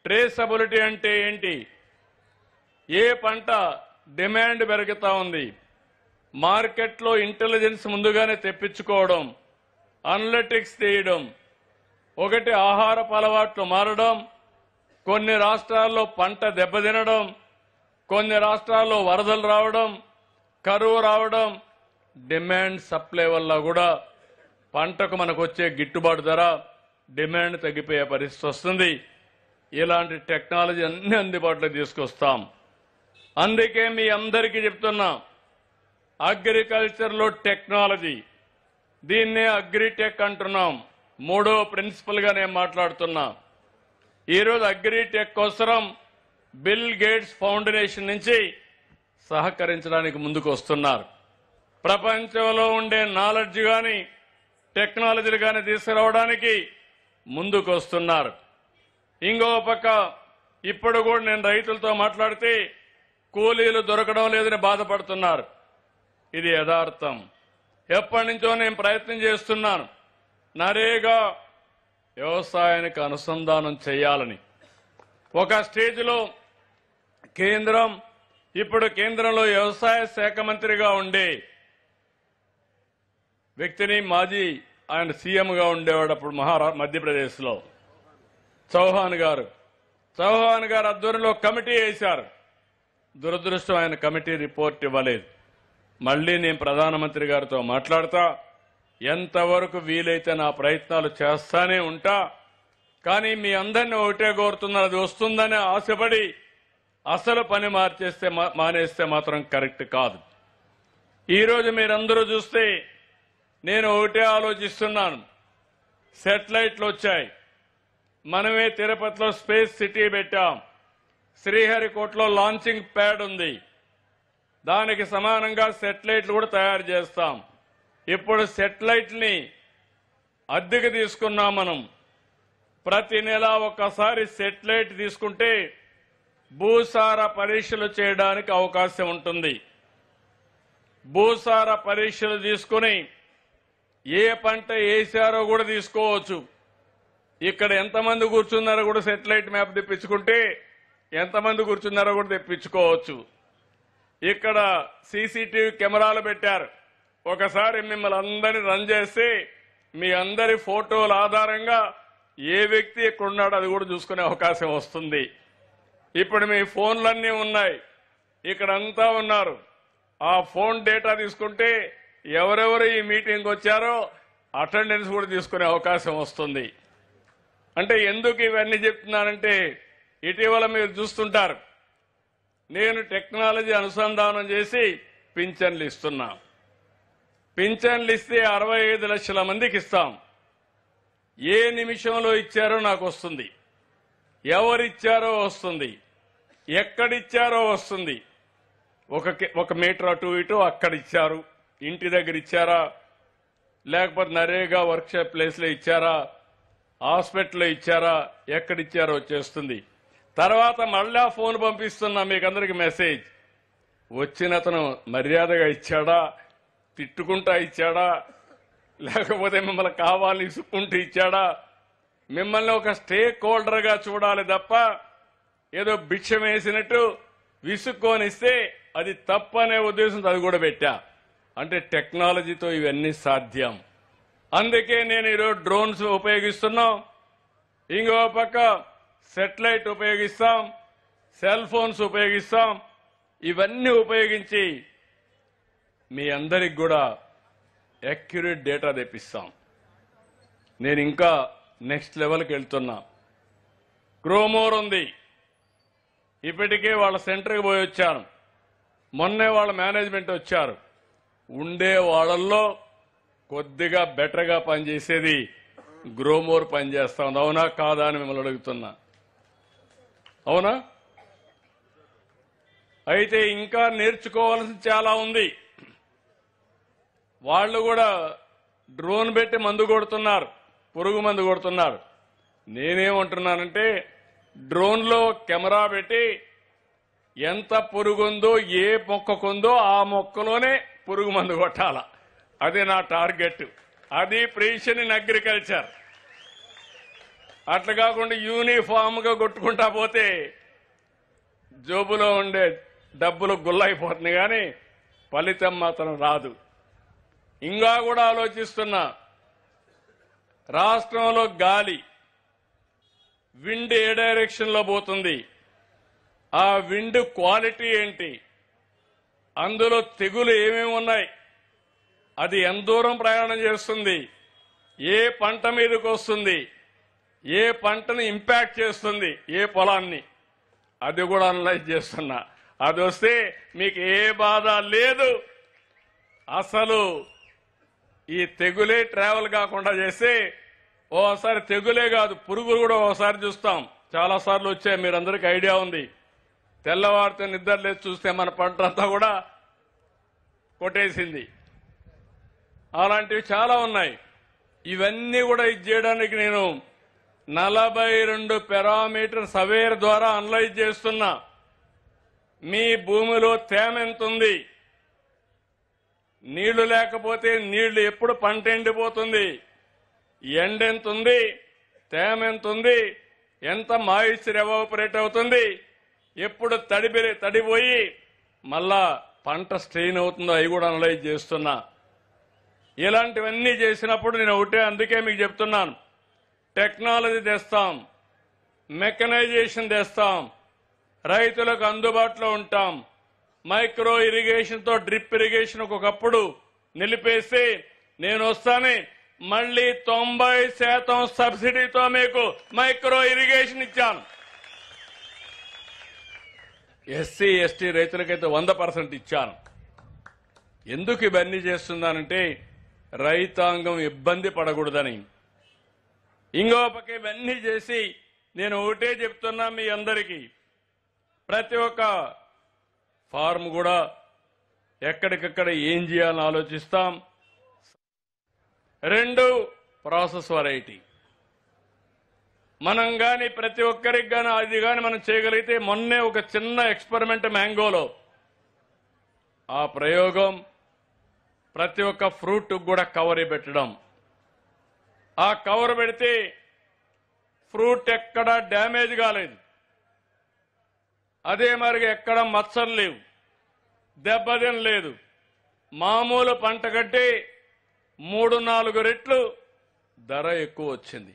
ట్రేసబిలిటీ అంటే ఏంటి, ఏ పంట డిమాండ్ పెరుగుతా ఉంది, మార్కెట్లో ఇంటెలిజెన్స్ ముందుగానే తెప్పించుకోవడం, అనలిటిక్స్ తీయడం, ఒకటి ఆహారపు అలవాట్లు మారడం, కొన్ని రాష్ట్రాల్లో పంట దెబ్బతినడం, కొన్ని రాష్ట్రాల్లో వరదలు రావడం, కరువు రావడం, డిమాండ్ సప్లై వల్ల కూడా పంటకు మనకు వచ్చే గిట్టుబాటు ధర డిమాండ్ తగ్గిపోయే పరిస్థితి వస్తుంది. ఇలాంటి టెక్నాలజీ అన్ని అందుబాటులోకి తీసుకొస్తాం. అందుకే మీ అందరికీ చెప్తున్నా, అగ్రికల్చర్లో టెక్నాలజీ, దీన్నే అగ్రిటెక్ అంటున్నాం. మూడో ప్రిన్సిపల్ గా నేను మాట్లాడుతున్నా. ఈరోజు అగ్రిటెక్ కోసం బిల్ గేట్స్ ఫౌండేషన్ నుంచి సహకరించడానికి ముందుకు వస్తున్నారు. ప్రపంచంలో ఉండే నాలెడ్జ్ గాని టెక్నాలజీలు గాని తీసుకురావడానికి ముందుకు వస్తున్నారు. ఇంకో పక్క ఇప్పుడు కూడా నేను రైతులతో మాట్లాడితే కూలీలు దొరకడం లేదని బాధపడుతున్నారు. ఇది యథార్థం. ఎప్పటి నుంచో నేను ప్రయత్నం చేస్తున్నాను, నరేగా వ్యవసాయానికి అనుసంధానం చేయాలని. ఒక స్టేజ్లో కేంద్రంలో వ్యవసాయ శాఖ మంత్రిగా ఉండే వ్యక్తిని, మాజీ ఆయన సీఎంగా ఉండేవాడు అప్పుడు మధ్యప్రదేశ్లో, చౌహాన్ గారు ఆధ్వర్యంలో కమిటీ వేశారు. దురదృష్టం, ఆయన కమిటీ రిపోర్ట్ ఇవ్వలేదు. మళ్లీ నేను ప్రధానమంత్రి గారితో మాట్లాడతా, ఎంతవరకు వీలైతే నా ప్రయత్నాలు చేస్తానే ఉంటా. కానీ మీ అందరినీ ఒకటే కోరుతున్నారు, అది వస్తుందని ఆశపడి అసలు పని మానేస్తే మాత్రం కరెక్ట్ కాదు. ఈరోజు మీరందరూ చూస్తే నేను ఒకటే ఆలోచిస్తున్నాను, శాటిలైట్లు వచ్చాయి. మనమే తిరుపతిలో స్పేస్ సిటీ పెట్టాం, శ్రీహరికోటలో లాంచింగ్ ప్యాడ్ ఉంది, దానికి సమానంగా శాటిలైట్లు కూడా తయారు చేస్తాం. ఇప్పుడు శాటిలైట్ని అద్దెకు తీసుకున్నాం మనం. ప్రతి నెల ఒక్కసారి శాటిలైట్ తీసుకుంటే భూసార పరీక్షలు చేయడానికి అవకాశం ఉంటుంది. భూసార పరీక్షలు తీసుకుని ఏ పంట వేశారో కూడా తీసుకోవచ్చు. ఇక్కడ ఎంతమంది కూర్చున్నారో కూడా శాటిలైట్ మ్యాప్ తెప్పించుకుంటే ఎంతమంది కూర్చున్నారో కూడా తెప్పించుకోవచ్చు. ఇక్కడ సీసీటీవీ కెమెరాలు పెట్టారు. ఒకసారి మిమ్మల్ని అందరినీ రన్ చేస్తే మీ అందరి ఫోటోల ఆధారంగా ఏ వ్యక్తి ఎక్కడున్నాడో అది కూడా చూసుకునే అవకాశం వస్తుంది. ఇప్పుడు మీ ఫోన్లన్నీ ఉన్నాయి, ఇక్కడంతా ఉన్నారు. ఆ ఫోన్ డేటా తీసుకుంటే ఎవరెవరు ఈ మీటింగ్కి వచ్చారో అటెండెన్స్ కూడా తీసుకునే అవకాశం వస్తుంది. అంటే ఎందుకు ఇవన్నీ చెప్తున్నానంటే, ఇటీవల మీరు చూస్తుంటారు, నేను టెక్నాలజీ అనుసంధానం చేసి పింఛన్లు ఇస్తున్నా. పింఛన్లు ఇస్తే 65 లక్షల మందికి ఇస్తాం. ఏ నిమిషంలో ఇచ్చారో నాకు వస్తుంది, ఎవరిచ్చారో వస్తుంది, ఎక్కడిచ్చారో వస్తుంది. ఒక మీటర్ అటు ఇటు అక్కడ ఇచ్చారు, ఇంటి దగ్గర ఇచ్చారా, లేకపోతే నరేగా వర్క్షాప్ ప్లేస్లో ఇచ్చారా, హాస్పిటల్లో ఇచ్చారా, ఎక్కడిచ్చారో వచ్చేస్తుంది. తర్వాత మళ్ళా ఫోన్ పంపిస్తున్నా మీకు అందరికి మెసేజ్, వచ్చిన అతను మర్యాదగా ఇచ్చాడా, తిట్టుకుంటా ఇచ్చాడా, లేకపోతే మిమ్మల్ని కావాలని ఇసుక్కుంటూ ఇచ్చాడా, మిమ్మల్ని ఒక స్టేక్ హోల్డర్గా చూడాలి తప్ప ఏదో భిక్షం వేసినట్టు విసుక్కొనిస్తే అది తప్పనే ఉద్దేశంతో అది కూడా పెట్టా. అంటే టెక్నాలజీతో ఇవన్నీ సాధ్యం. అందుకే నేను ఈరోజు డ్రోన్స్ ఉపయోగిస్తున్నాం, ఇంకో పక్క శాటిలైట్ ఉపయోగిస్తాం, సెల్ ఫోన్స్ ఉపయోగిస్తాం. ఇవన్నీ ఉపయోగించి మీ అందరికి కూడా యాక్యురేట్ డేటా తెప్పిస్తాం. నేను ఇంకా నెక్స్ట్ లెవెల్కి వెళ్తున్నా. గ్రోమోర్ ఉంది. ఇప్పటికే వాళ్ళ సెంటర్కి పోయి వచ్చాను. మొన్నే వాళ్ళ మేనేజ్మెంట్ వచ్చారు. ఉండే వాళ్ళల్లో కొద్దిగా బెటర్గా పనిచేసేది గ్రోమోర్ పనిచేస్తా ఉంది. అవునా కాదా అని మిమ్మల్ని అడుగుతున్నా. అవునా? అయితే ఇంకా నేర్చుకోవాల్సింది చాలా ఉంది. వాళ్ళు కూడా డ్రోన్ పెట్టి మందు కొడుతున్నారు, పురుగు మందు కొడుతున్నారు. నేనేమంటున్నానంటే డ్రోన్లో కెమెరా పెట్టి ఎంత పురుగుందో ఏ మొక్కకుందో ఆ మొక్కలోనే పురుగు మందు కొట్టాల. అది నా టార్గెట్. అది ప్రిసిషన్ ఇన్ అగ్రికల్చర్. అట్లా కాకుండా యూనిఫామ్ గా కొట్టుకుంటా పోతే జోబులో ఉండే డబ్బులు గుల్లైపోతుంది, కానీ ఫలితం మాత్రం రాదు. ఇంకా కూడా ఆలోచిస్తున్నా, రాష్ట్రంలో గాలి విండ్ ఏ డైరెక్షన్ లో పోతుంది, ఆ విండ్ క్వాలిటీ ఏంటి, అందులో తెగులు ఏమేమి ఉన్నాయి, అది ఎంత దూరం ప్రయాణం చేస్తుంది, ఏ పంట మీదకి వస్తుంది, ఏ పంటను ఇంపాక్ట్ చేస్తుంది, ఏ పొలాన్ని, అది కూడా అనలైజ్ చేస్తున్నా. అది వస్తే మీకు ఏ బాధ లేదు. అసలు ఈ తెగులే ట్రావెల్ కాకుండా చేస్తే ఓసారి తెగులే కాదు పురుగులు కూడా ఓసారి చూస్తాం. చాలా సార్లు వచ్చాయి, మీరందరికీ ఐడియా ఉంది. తెల్లవారితో నిద్ర లేచి చూస్తే మన పంట అంతా కూడా కొట్టేసింది. అలాంటివి చాలా ఉన్నాయి. ఇవన్నీ కూడా ఇది చేయడానికి నేను 42 పారామీటర్ సర్వేర్ ద్వారా అనలైజ్ చేస్తున్నా. మీ భూమిలో తేమ ఎంత ఉంది, నీళ్లు లేకపోతే నీళ్లు ఎప్పుడు పంట ఎండిపోతుంది, ఎండ ఎంత ఉంది, తేమ ఎంత ఉంది, ఎంత మాయిశ్చర్ ఎవాపరేట్ అవుతుంది, ఎప్పుడు తడిపోయి మళ్ళా పంట స్ట్రెయిన్ అవుతుందో అవి కూడా అనలైజ్ చేస్తున్నా. ఇలాంటివన్నీ చేసినప్పుడు నేను ఒకటే అందుకే మీకు చెప్తున్నాను, టెక్నాలజీ తెస్తాం, మెకనైజేషన్ తెస్తాం, రైతులకు అందుబాటులో ఉంటాం. మైక్రో ఇరిగేషన్ తో డ్రిప్ ఇరిగేషన్ ఒకప్పుడు నిలిపేసి నేను వస్తానే మళ్లీ 90% సబ్సిడీతో మీకు మైక్రో ఇరిగేషన్ ఇచ్చాను. ఎస్సీ ఎస్టీ రైతులకైతే 100% ఇచ్చాను. ఎందుకు ఇవన్నీ చేస్తున్నానంటే రైతాంగం ఇబ్బంది పడకూడదని. ఇంకో పక్క ఇవన్నీ చేసి నేను ఒకటే చెప్తున్నా మీ అందరికీ, ప్రతి ఒక్క ఫార్మ్ కూడా ఎక్కడికక్కడ ఏం చేయాలని ఆలోచిస్తాం. 2 ప్రాసెస్ వెరైటీ మనం గాని ప్రతి ఒక్కరికి గాని అది గాని మనం చేయగలిగితే, మొన్నే ఒక చిన్న ఎక్స్పెరిమెంట్ మ్యాంగోలో, ఆ ప్రయోగం ప్రతి ఒక్క ఫ్రూట్ కూడా కవర్ పెట్టడం. ఆ కవర్ పెడితే ఫ్రూట్ ఎక్కడ డ్యామేజ్ కాలేదు, అదే మరిగా ఎక్కడ మచ్చలు లేవు, దెబ్బతిన లేదు. మామూలు పంట కంటే 3-4 రెట్లు ధర ఎక్కువ వచ్చింది.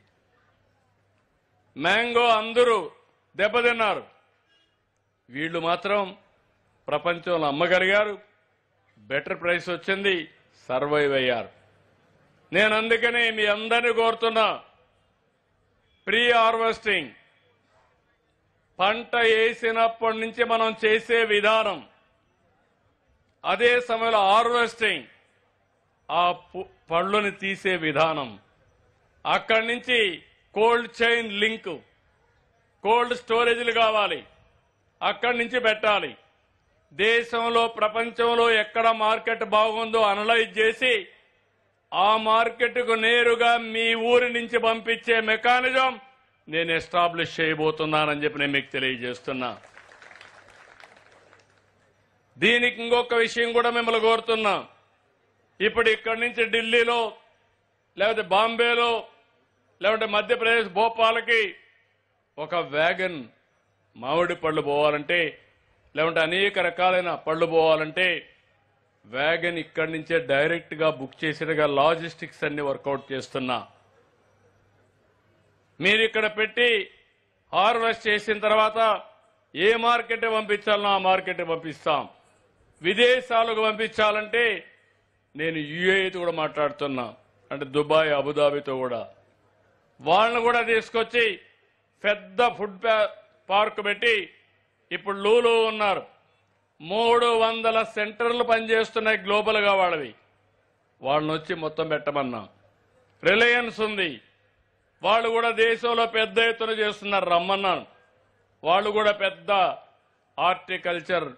మ్యాంగో అందరూ దెబ్బతిన్నారు, వీళ్ళు మాత్రం ప్రపంచంలో అమ్మగలిగారు, బెటర్ ప్రైస్ వచ్చింది, సర్వైవ్ అయ్యారు. నేను అందుకనే మీ అందరినీ కోరుతున్నా, ప్రీ హార్వెస్టింగ్ పంట వేసినప్పటి నుంచి మనం చేసే విధానం, అదే సమయంలో హార్వెస్టింగ్ ఆ పళ్ళుని తీసే విధానం, అక్కడి నుంచి కోల్డ్ చైన్ లింక్, కోల్డ్ స్టోరేజ్లు కావాలి, అక్కడి నుంచి పెట్టాలి. దేశంలో ప్రపంచంలో ఎక్కడ మార్కెట్ బాగుందో అనలైజ్ చేసి ఆ మార్కెట్కు నేరుగా మీ ఊరి నుంచి పంపించే మెకానిజం నేను ఎస్టాబ్లిష్ చేయబోతున్నానని చెప్పి నేను మీకు తెలియజేస్తున్నా. దీనికి ఇంకొక విషయం కూడా మిమ్మల్ని కోరుతున్నా. ఇప్పుడు ఇక్కడి నుంచి ఢిల్లీలో లేకపోతే బాంబేలో లేకపోతే మధ్యప్రదేశ్ భోపాల్కి ఒక వ్యాగన్ మామిడి పళ్ళు పోవాలంటే, లేకుంటే అనేక రకాలైన పళ్ళు పోవాలంటే వ్యాగన్ ఇక్కడి నుంచే డైరెక్ట్ గా బుక్ చేసినగా లాజిస్టిక్స్ అన్ని వర్కౌట్ చేస్తున్నా. మీరు ఇక్కడ పెట్టి హార్వెస్ట్ చేసిన తర్వాత ఏ మార్కెట్ పంపించాలనో ఆ మార్కెట్ పంపిస్తాం. విదేశాలకు పంపించాలంటే నేను యుఏఈతో కూడా మాట్లాడుతున్నా, అంటే దుబాయ్ అబుదాబితో కూడా. వాళ్ళను కూడా తీసుకొచ్చి పెద్ద ఫుడ్ పార్క్ పెట్టి ఇప్పుడు లూలు ఉన్నారు. 300 సెంటర్లు పనిచేస్తున్నాయి గ్లోబల్గా వాళ్ళవి. వాళ్ళని వచ్చి మొత్తం పెట్టమన్నాం. రిలయన్స్ ఉంది, వాళ్ళు కూడా దేశంలో పెద్ద ఎత్తున చేస్తున్నారు, రమ్మన్నాను. వాళ్ళు కూడా పెద్ద హార్టికల్చర్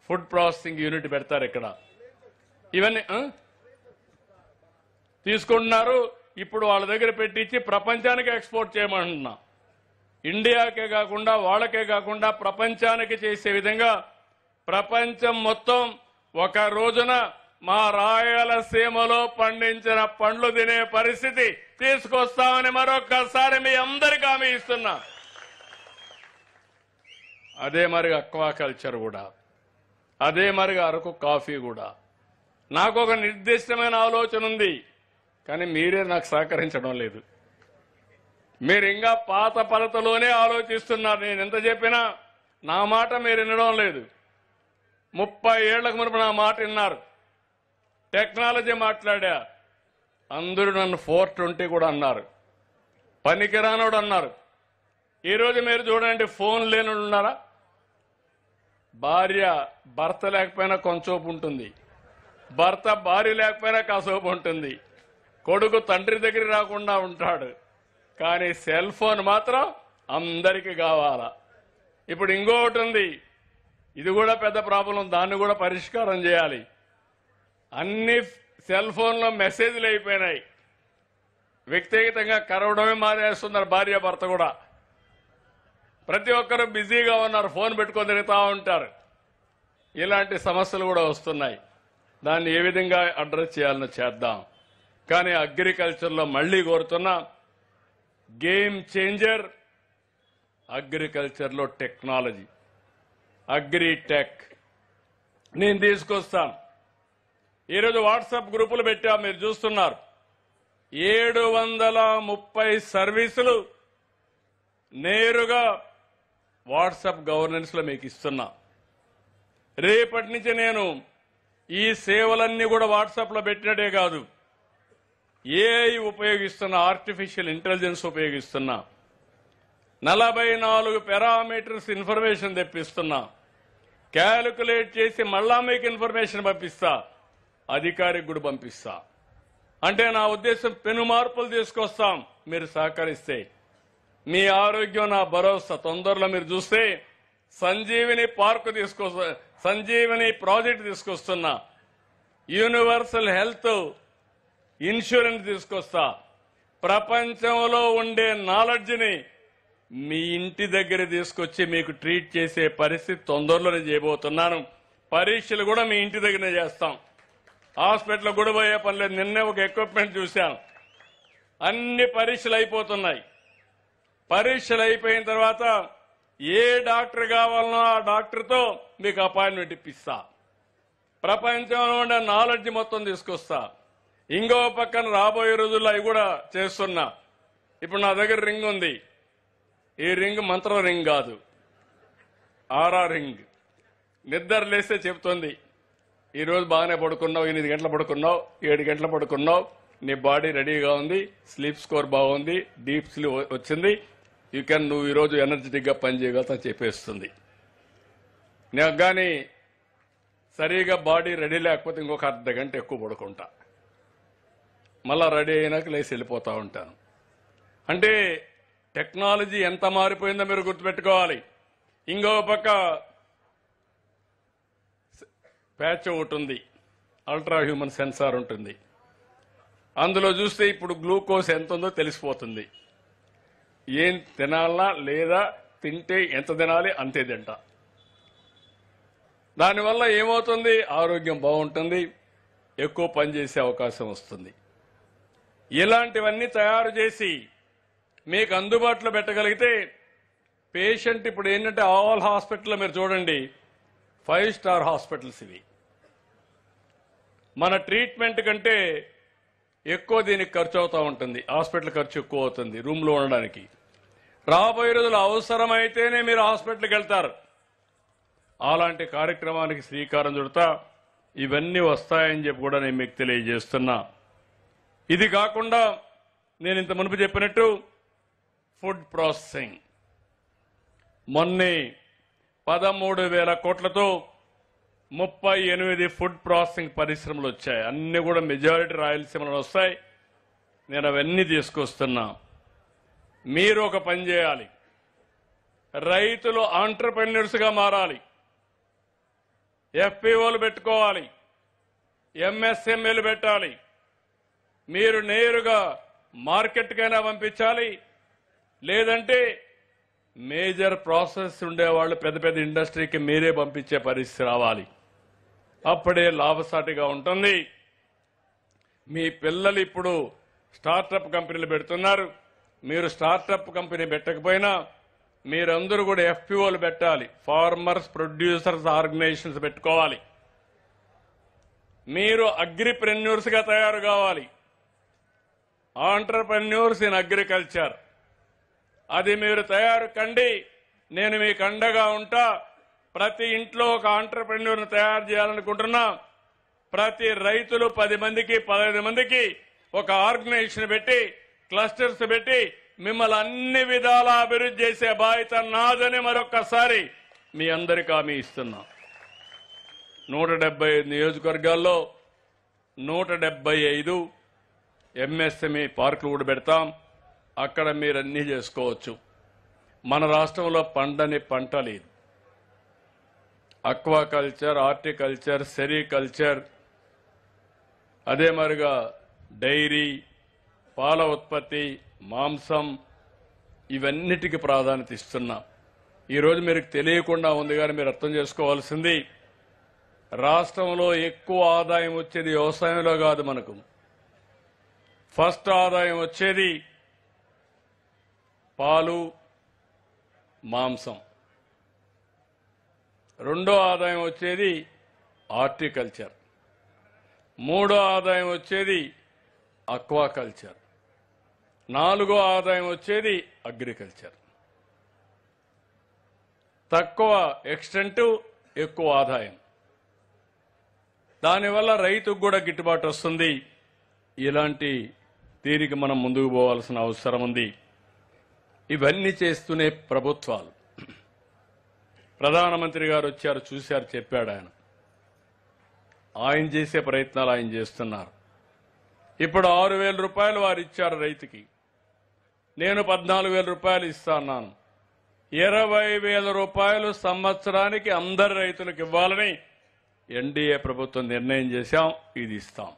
ఫుడ్ ప్రాసెసింగ్ యూనిట్ పెడతారు ఇక్కడ. ఇవన్నీ తీసుకుంటున్నారు. ఇప్పుడు వాళ్ళ దగ్గర పెట్టించి ప్రపంచానికి ఎక్స్పోర్ట్ చేయమంటున్నా. ఇండియాకే కాకుండా వాళ్ళకే కాకుండా ప్రపంచానికి చేసే విధంగా ప్రపంచం మొత్తం ఒక రోజున మా రాయలసీమలో పండించిన పండ్లు తినే పరిస్థితి తీసుకొస్తామని మరొక్కసారి మీ అందరికీ హామీ ఇస్తున్నా. అదే మరి అక్వాకల్చర్ కూడా, అదే మరి అరకు కాఫీ కూడా. నాకు ఒక నిర్దిష్టమైన ఆలోచన ఉంది, కానీ మీరే నాకు సహకరించడం లేదు. మీరు ఇంకా పాత పద్ధతిలోనే ఆలోచిస్తున్నారు. నేను ఎంత చెప్పినా నా మాట మీరు వినడం లేదు. 30 ఏళ్లకు మునుపు నా మాట విన్నారు. టెక్నాలజీ మాట్లాడా, అందరూ నన్ను 420 కూడా అన్నారు, పనికిరానోడు అన్నారు. ఈరోజు మీరు చూడండి, ఫోన్ లేని ఉన్నారా? భార్య భర్త లేకపోయినా కొంచెంసేపు ఉంటుంది, భర్త భార్య లేకపోయినా కాసేపు ఉంటుంది, కొడుకు తండ్రి దగ్గర రాకుండా ఉంటాడు, కానీ సెల్ ఫోన్ మాత్రం అందరికీ కావాలా. ఇప్పుడు ఇంకొకటి ఉంది, ఇది కూడా పెద్ద ప్రాబ్లం, దాన్ని కూడా పరిష్కారం చేయాలి. అన్ని సెల్ ఫోన్లో మెసేజ్లు అయిపోయినాయి. వ్యక్తిగతంగా కరవడమే మానేస్తున్నారు భార్య భర్త కూడా. ప్రతి ఒక్కరూ బిజీగా ఉన్నారు, ఫోన్ పెట్టుకొని తిరుగుతూ ఉంటారు. ఇలాంటి సమస్యలు కూడా వస్తున్నాయి. దాన్ని ఏ విధంగా అడ్రస్ చేయాలని చేద్దాం. కానీ అగ్రికల్చర్లో మళ్లీ కోరుతున్నా, గేమ్ చేంజర్ అగ్రికల్చర్లో టెక్నాలజీ, అగ్రిటెక్ నేను తీసుకొస్తాను. ఈరోజు వాట్సాప్ గ్రూపులు పెట్టా, మీరు చూస్తున్నారు. 730 సర్వీసులు నేరుగా వాట్సాప్ గవర్నెన్స్ లో మీకు ఇస్తున్నా. రేపటి నుంచి నేను ఈ సేవలన్నీ కూడా వాట్సాప్ లో పెట్టినట్టే కాదు, ఏఐ ఉపయోగిస్తున్నా, ఆర్టిఫిషియల్ ఇంటెలిజెన్స్ ఉపయోగిస్తున్నా. 44 పారామీటర్స్ ఇన్ఫర్మేషన్ తెప్పిస్తున్నా. క్యాలిక్యులేట్ చేసి మళ్ళా మీకు ఇన్ఫర్మేషన్ పంపిస్తా, అధికారికి కూడా పంపిస్తా. అంటే నా ఉద్దేశం పెను మార్పులు తీసుకొస్తాం మీరు సహకరిస్తే. మీ ఆరోగ్యం నా భరోసా. తొందరలో మీరు చూస్తే సంజీవిని పార్కు సంజీవిని ప్రాజెక్ట్ తీసుకొస్తున్నా, యూనివర్సల్ హెల్త్ ఇన్సూరెన్స్ తీసుకొస్తా. ప్రపంచంలో ఉండే నాలెడ్జ్ని మీ ఇంటి దగ్గర తీసుకొచ్చి మీకు ట్రీట్ చేసే పరిస్థితి తొందరలోనే చేయబోతున్నాను. పరీక్షలు కూడా మీ ఇంటి దగ్గరనే చేస్తాం. హాస్పిటల్ కూడా పోయే పని లేదు. నిన్నే ఒక ఎక్విప్మెంట్ చూశాను, అన్ని పరీక్షలు అయిపోతున్నాయి. పరీక్షలు అయిపోయిన తర్వాత ఏ డాక్టర్ కావాలనో ఆ డాక్టర్తో మీకు అపాయింట్మెంట్ ఇప్పిస్తా. ప్రపంచంలో ఉండే నాలెడ్జ్ మొత్తం తీసుకొస్తా. ఇంకో పక్కన రాబోయే రోజుల్లో అవి కూడా చేస్తున్నా. ఇప్పుడు నా దగ్గర రింగ్ ఉంది. ఈ రింగ్ మంత్రం రింగ్ కాదు, ఆరా రింగ్. నిద్ర లేస్తే చెప్తుంది, ఈరోజు బాగానే పడుకున్నావు, 8 గంటలు పడుకున్నావు, 7 గంటలు పడుకున్నావు, నీ బాడీ రెడీగా ఉంది, స్లీప్ స్కోర్ బాగుంది, డీప్ స్లీప్ వచ్చింది, నువ్వు ఈరోజు ఎనర్జెటిక్గా పనిచేయగలుగుతా చెప్పేస్తుంది. నాకు కానీ సరిగా బాడీ రెడీ లేకపోతే ఇంకొక అర్ధ గంట ఎక్కువ పడుకుంటా, మళ్ళా రెడీ అయినాక లేచి వెళ్ళిపోతూ ఉంటాను. అంటే టెక్నాలజీ ఎంత మారిపోయిందో మీరు గుర్తుపెట్టుకోవాలి. ఇంకో పక్క ప్యాచ్ ఒకటి ఉంది, అల్ట్రా హ్యూమన్ సెన్సార్ ఉంటుంది. అందులో చూస్తే ఇప్పుడు గ్లూకోజ్ ఎంత ఉందో తెలిసిపోతుంది. ఏం తినాలన్నా లేదా తింటే ఎంత తినాలి అంతే తింటా. దానివల్ల ఏమవుతుంది, ఆరోగ్యం బాగుంటుంది, ఎక్కువ పనిచేసే అవకాశం వస్తుంది. ఇలాంటివన్నీ తయారు చేసి మీకు అందుబాటులో పెట్టగలిగితే పేషెంట్ ఇప్పుడు ఏంటంటే ఆల్ హాస్పిటల్లో మీరు చూడండి 5 స్టార్ హాస్పిటల్స్ ఇవి. మన ట్రీట్మెంట్ కంటే ఎక్కువ దీనికి ఖర్చు అవుతూ ఉంటుంది, హాస్పిటల్ ఖర్చు ఎక్కువ అవుతుంది రూమ్లో ఉండడానికి. రాబోయే రోజులు అవసరమైతేనే మీరు హాస్పిటల్కి వెళ్తారు. అలాంటి కార్యక్రమానికి శ్రీకారం చుడతా ఇవన్నీ వస్తాయని చెప్పి కూడా నేను మీకు తెలియజేస్తున్నా. ఇది కాకుండా నేను ఇంత మునుపు చెప్పినట్టు ఫుడ్ ప్రాసెసింగ్, మొన్నే 13,000 కోట్లతో 38 ఫుడ్ ప్రాసెసింగ్ పరిశ్రమలు వచ్చాయి. అన్ని కూడా మెజారిటీ రాయలసీమలో వస్తాయి. నేను అవన్నీ తీసుకొస్తున్నా. మీరు ఒక పని చేయాలి. రైతులు ఆంటర్‌ప్రెన్యూర్స్గా మారాలి. ఎఫ్పిఓలు పెట్టుకోవాలి. ఎంఎస్ఎంఈలు పెట్టాలి. మీరు నేరుగా మార్కెట్కైనా పంపించాలి. లేదంటే మేజర్ ప్రాసెస్ ఉండేవాళ్ళు పెద్ద పెద్ద ఇండస్ట్రీకి మీరే పంపించే పరిస్థితి రావాలి. అప్పుడే లాభసాటిగా ఉంటుంది. మీ పిల్లలు ఇప్పుడు స్టార్టప్ కంపెనీలు పెడుతున్నారు. మీరు స్టార్టప్ కంపెనీ పెట్టకపోయినా మీరందరూ కూడా ఎఫ్పిఓలు పెట్టాలి. ఫార్మర్స్ ప్రొడ్యూసర్స్ ఆర్గనైజేషన్స్ పెట్టుకోవాలి. మీరు అగ్రిప్రెన్యూర్స్గా తయారు కావాలి. Entrepreneurs in agriculture. అది మీరు తయారు కండి. నేను మీకు అండగా ఉంటా. ప్రతి ఇంట్లో ఒక ఆంటర్‌ప్రెన్యూర్ని తయారు చేయాలనుకుంటున్నా. ప్రతి రైతులు 10 మందికి 15 మందికి ఒక ఆర్గనైజేషన్ పెట్టి క్లస్టర్స్ పెట్టి మిమ్మల్ని అన్ని విధాలా అభివృద్ధి చేసే బాధ్యత నాదని మరొక్కసారి మీ అందరికీ హామీ ఇస్తున్నా. 175 నియోజకవర్గాల్లో 175 ఎంఎస్ఎంఈ పార్కులు కూడా పెడతాం. అక్కడ మీరు అన్నీ చేసుకోవచ్చు. మన రాష్ట్రంలో పండని పంట లేదు. అక్వాకల్చర్, హార్టికల్చర్, సెరికల్చర్, అదే మరిగా డైరీ, పాల ఉత్పత్తి, మాంసం, ఇవన్నిటికీ ప్రాధాన్యత ఇస్తున్నా. ఈరోజు మీకు తెలియకుండా ఉంది, కానీ మీరు అర్థం చేసుకోవాల్సింది రాష్ట్రంలో ఎక్కువ ఆదాయం వచ్చేది వ్యవసాయంలో కాదు. మనకు ఫస్ట్ ఆదాయం వచ్చేది పాలు, మాంసం. రెండో ఆదాయం వచ్చేది హార్టికల్చర్. మూడో ఆదాయం వచ్చేది అక్వాకల్చర్. నాలుగో ఆదాయం వచ్చేది అగ్రికల్చర్. తక్కువ ఎక్స్టెంట్, ఎక్కువ ఆదాయం. దానివల్ల రైతుకు కూడా గిట్టుబాటు వస్తుంది. ఇలాంటి దీనికి మనం ముందుకు పోవాల్సిన అవసరం ఉంది. ఇవన్నీ చేస్తూనే ప్రభుత్వాలు, ప్రధానమంత్రి గారు వచ్చారు, చూశారు, చెప్పాడు. ఆయన చేసే ప్రయత్నాలు ఆయన చేస్తున్నారు. ఇప్పుడు 6,000 రూపాయలు వారు ఇచ్చారు రైతుకి. నేను 14,000 రూపాయలు ఇస్తా అన్నాను. 20,000 రూపాయలు సంవత్సరానికి అందరి రైతులకు ఇవ్వాలని ఎన్డీఏ ప్రభుత్వం నిర్ణయం చేశాం. ఇది ఇస్తాం.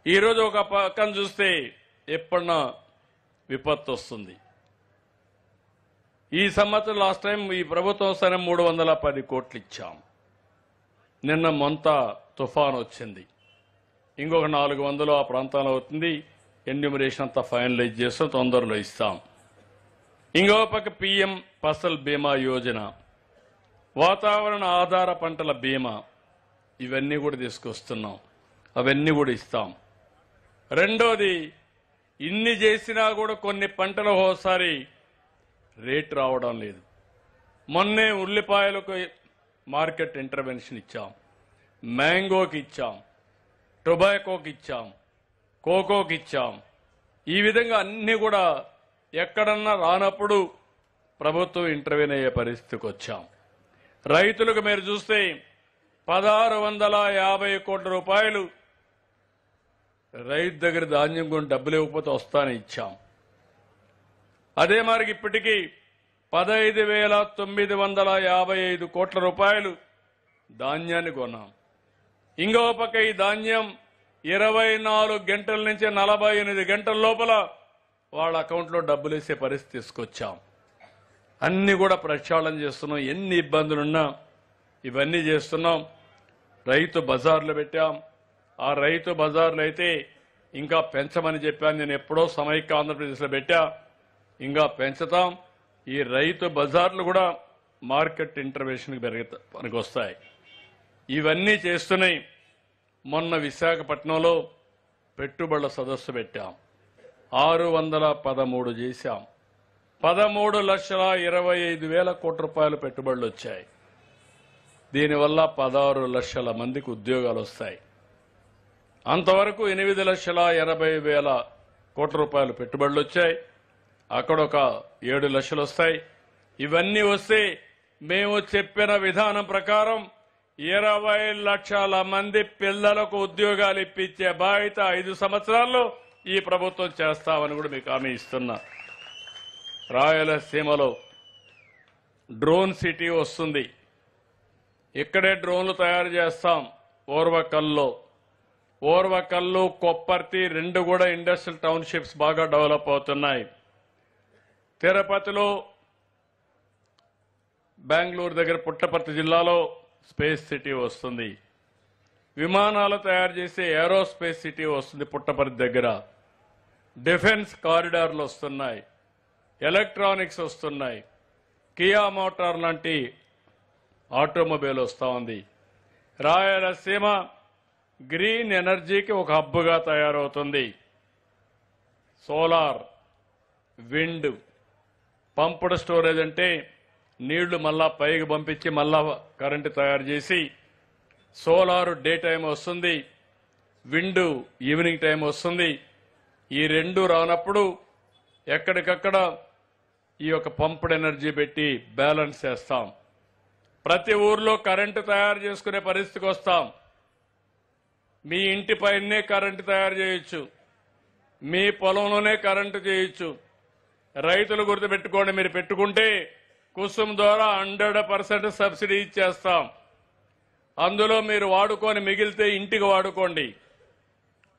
ఈరోజు ఒక పక్కన చూస్తే ఎప్పుడన్నా విపత్తు వస్తుంది. ఈ సంవత్సరం లాస్ట్ టైం ఈ ప్రభుత్వం సరే 310 కోట్లు ఇచ్చాం. నిన్న మొంత తుఫాన్ వచ్చింది. ఇంకొక 400 ఆ ప్రాంతంలో అవుతుంది. ఎన్యూమరేషన్ అంతా ఫైనలైజ్ చేస్తాం, తొందరలో ఇస్తాం. ఇంకో పక్క పీఎం ఫసల్ బీమా యోజన, వాతావరణ ఆధార పంటల బీమా, ఇవన్నీ కూడా తీసుకొస్తున్నాం. అవన్నీ కూడా ఇస్తాం. రెండోది, ఇన్ని చేసినా కూడా కొన్ని పంటలు ఒకసారి రేట్ రావడం లేదు. మొన్నే ఉల్లిపాయలకు మార్కెట్ ఇంటర్వెన్షన్ ఇచ్చాం, మ్యాంగోకి ఇచ్చాం, టొబాకోకి ఇచ్చాం, కోకోకి ఇచ్చాం. ఈ విధంగా అన్ని కూడా ఎక్కడన్నా రానప్పుడు ప్రభుత్వం ఇంటర్వ్యూన్ అయ్యే పరిస్థితికి వచ్చాం. రైతులకు మీరు చూస్తే 1,650 కోట్ల రూపాయలు రైతు దగ్గర ధాన్యం కొని డబ్బులు ఇవ్వకపోతే వస్తానని ఇచ్చాం. అదే మరి ఇప్పటికీ 15,955 కోట్ల రూపాయలు ధాన్యాన్ని కొన్నాం. ఇంకో పక్క ఈ ధాన్యం 24 గంటల నుంచి 48 గంటల లోపల వాళ్ళ అకౌంట్లో డబ్బులు వేసే పరిస్థితి తీసుకొచ్చాం. అన్ని కూడా ప్రక్షాళన చేస్తున్నాం. ఎన్ని ఇబ్బందులున్నా ఇవన్నీ చేస్తున్నాం. రైతు బజార్లు పెట్టాం. ఆ రైతు బజార్లు అయితే ఇంకా పెంచమని చెప్పాను. నేను ఎప్పుడో సమైక్య ఆంధ్రప్రదేశ్లో పెట్టా, ఇంకా పెంచుతాం. ఈ రైతు బజార్లు కూడా మార్కెట్ ఇంటర్వెన్షన్కి మనకు వస్తాయి. ఇవన్నీ చేస్తున్నాయి. మొన్న విశాఖపట్నంలో పెట్టుబడుల సదస్సు పెట్టాం. 613 చేశాం. 13,25,000 కోట్ల రూపాయలు పెట్టుబడులు వచ్చాయి. దీనివల్ల 16 లక్షల మందికి ఉద్యోగాలు వస్తాయి. అంతవరకు 8,80,000 కోట్ల రూపాయలు పెట్టుబడులు వచ్చాయి. అక్కడ ఒక 7 లక్షలు వస్తాయి. ఇవన్నీ వస్తే మేము చెప్పిన విధానం ప్రకారం 20 లక్షల మంది పిల్లలకు ఉద్యోగాలు ఇప్పించే బాధ్యత 5 సంవత్సరాల్లో ఈ ప్రభుత్వం చేస్తామని కూడా మీకు హామీ ఇస్తున్నా. రాయలసీమలో డ్రోన్ సిటీ వస్తుంది. ఇక్కడే డ్రోన్లు తయారు చేస్తాం. ఓర్వకల్లు కొప్పర్తి 2 కూడా ఇండస్ట్రియల్ టౌన్షిప్స్ బాగా డెవలప్ అవుతున్నాయి. తిరుపతిలో, బెంగళూరు దగ్గర పుట్టపర్తి జిల్లాలో స్పేస్ సిటీ వస్తుంది. విమానాలు తయారు చేసే ఏరోస్పేస్ సిటీ వస్తుంది పుట్టపర్తి దగ్గర. డిఫెన్స్ కారిడార్లు వస్తున్నాయి. ఎలక్ట్రానిక్స్ వస్తున్నాయి. కియా మోటార్ లాంటి ఆటోమొబైల్ వస్తూ ఉంది. రాయలసీమ గ్రీన్ ఎనర్జీకి ఒక హబ్గా తయారవుతుంది. సోలార్, విండ్, పంప్డ్ స్టోరేజ్ అంటే నీళ్లు మళ్ళా పైకి పంపించి మళ్ళా కరెంటు తయారు చేసి, సోలార్ డే టైం వస్తుంది, విండ్ ఈవినింగ్ టైం వస్తుంది. ఈ 2 రానప్పుడు ఎక్కడికక్కడ ఈ యొక్క పంప్డ్ ఎనర్జీ పెట్టి బ్యాలెన్స్ చేస్తాం. ప్రతి ఊర్లో కరెంటు తయారు చేసుకునే పరిస్థితికి వస్తాం. మీ ఇంటి పైనే కరెంటు తయారు చేయొచ్చు, మీ పొలంలోనే కరెంటు చేయొచ్చు. రైతులు గుర్తుపెట్టుకోండి, మీరు పెట్టుకుంటే కుసుమ్ ద్వారా 100% సబ్సిడీ ఇచ్చేస్తాం. అందులో మీరు వాడుకొని మిగిలితే ఇంటికి వాడుకోండి.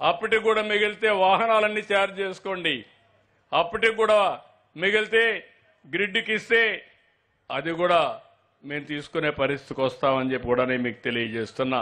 అప్పటికి కూడా మిగిలితే వాహనాలన్నీ ఛార్జ్ చేసుకోండి. అప్పటికి కూడా మిగిలితే గ్రిడ్కి ఇస్తే అది కూడా మేము తీసుకునే పరిస్థితికి వస్తామని చెప్పి కూడా నేను మీకు తెలియజేస్తున్నా.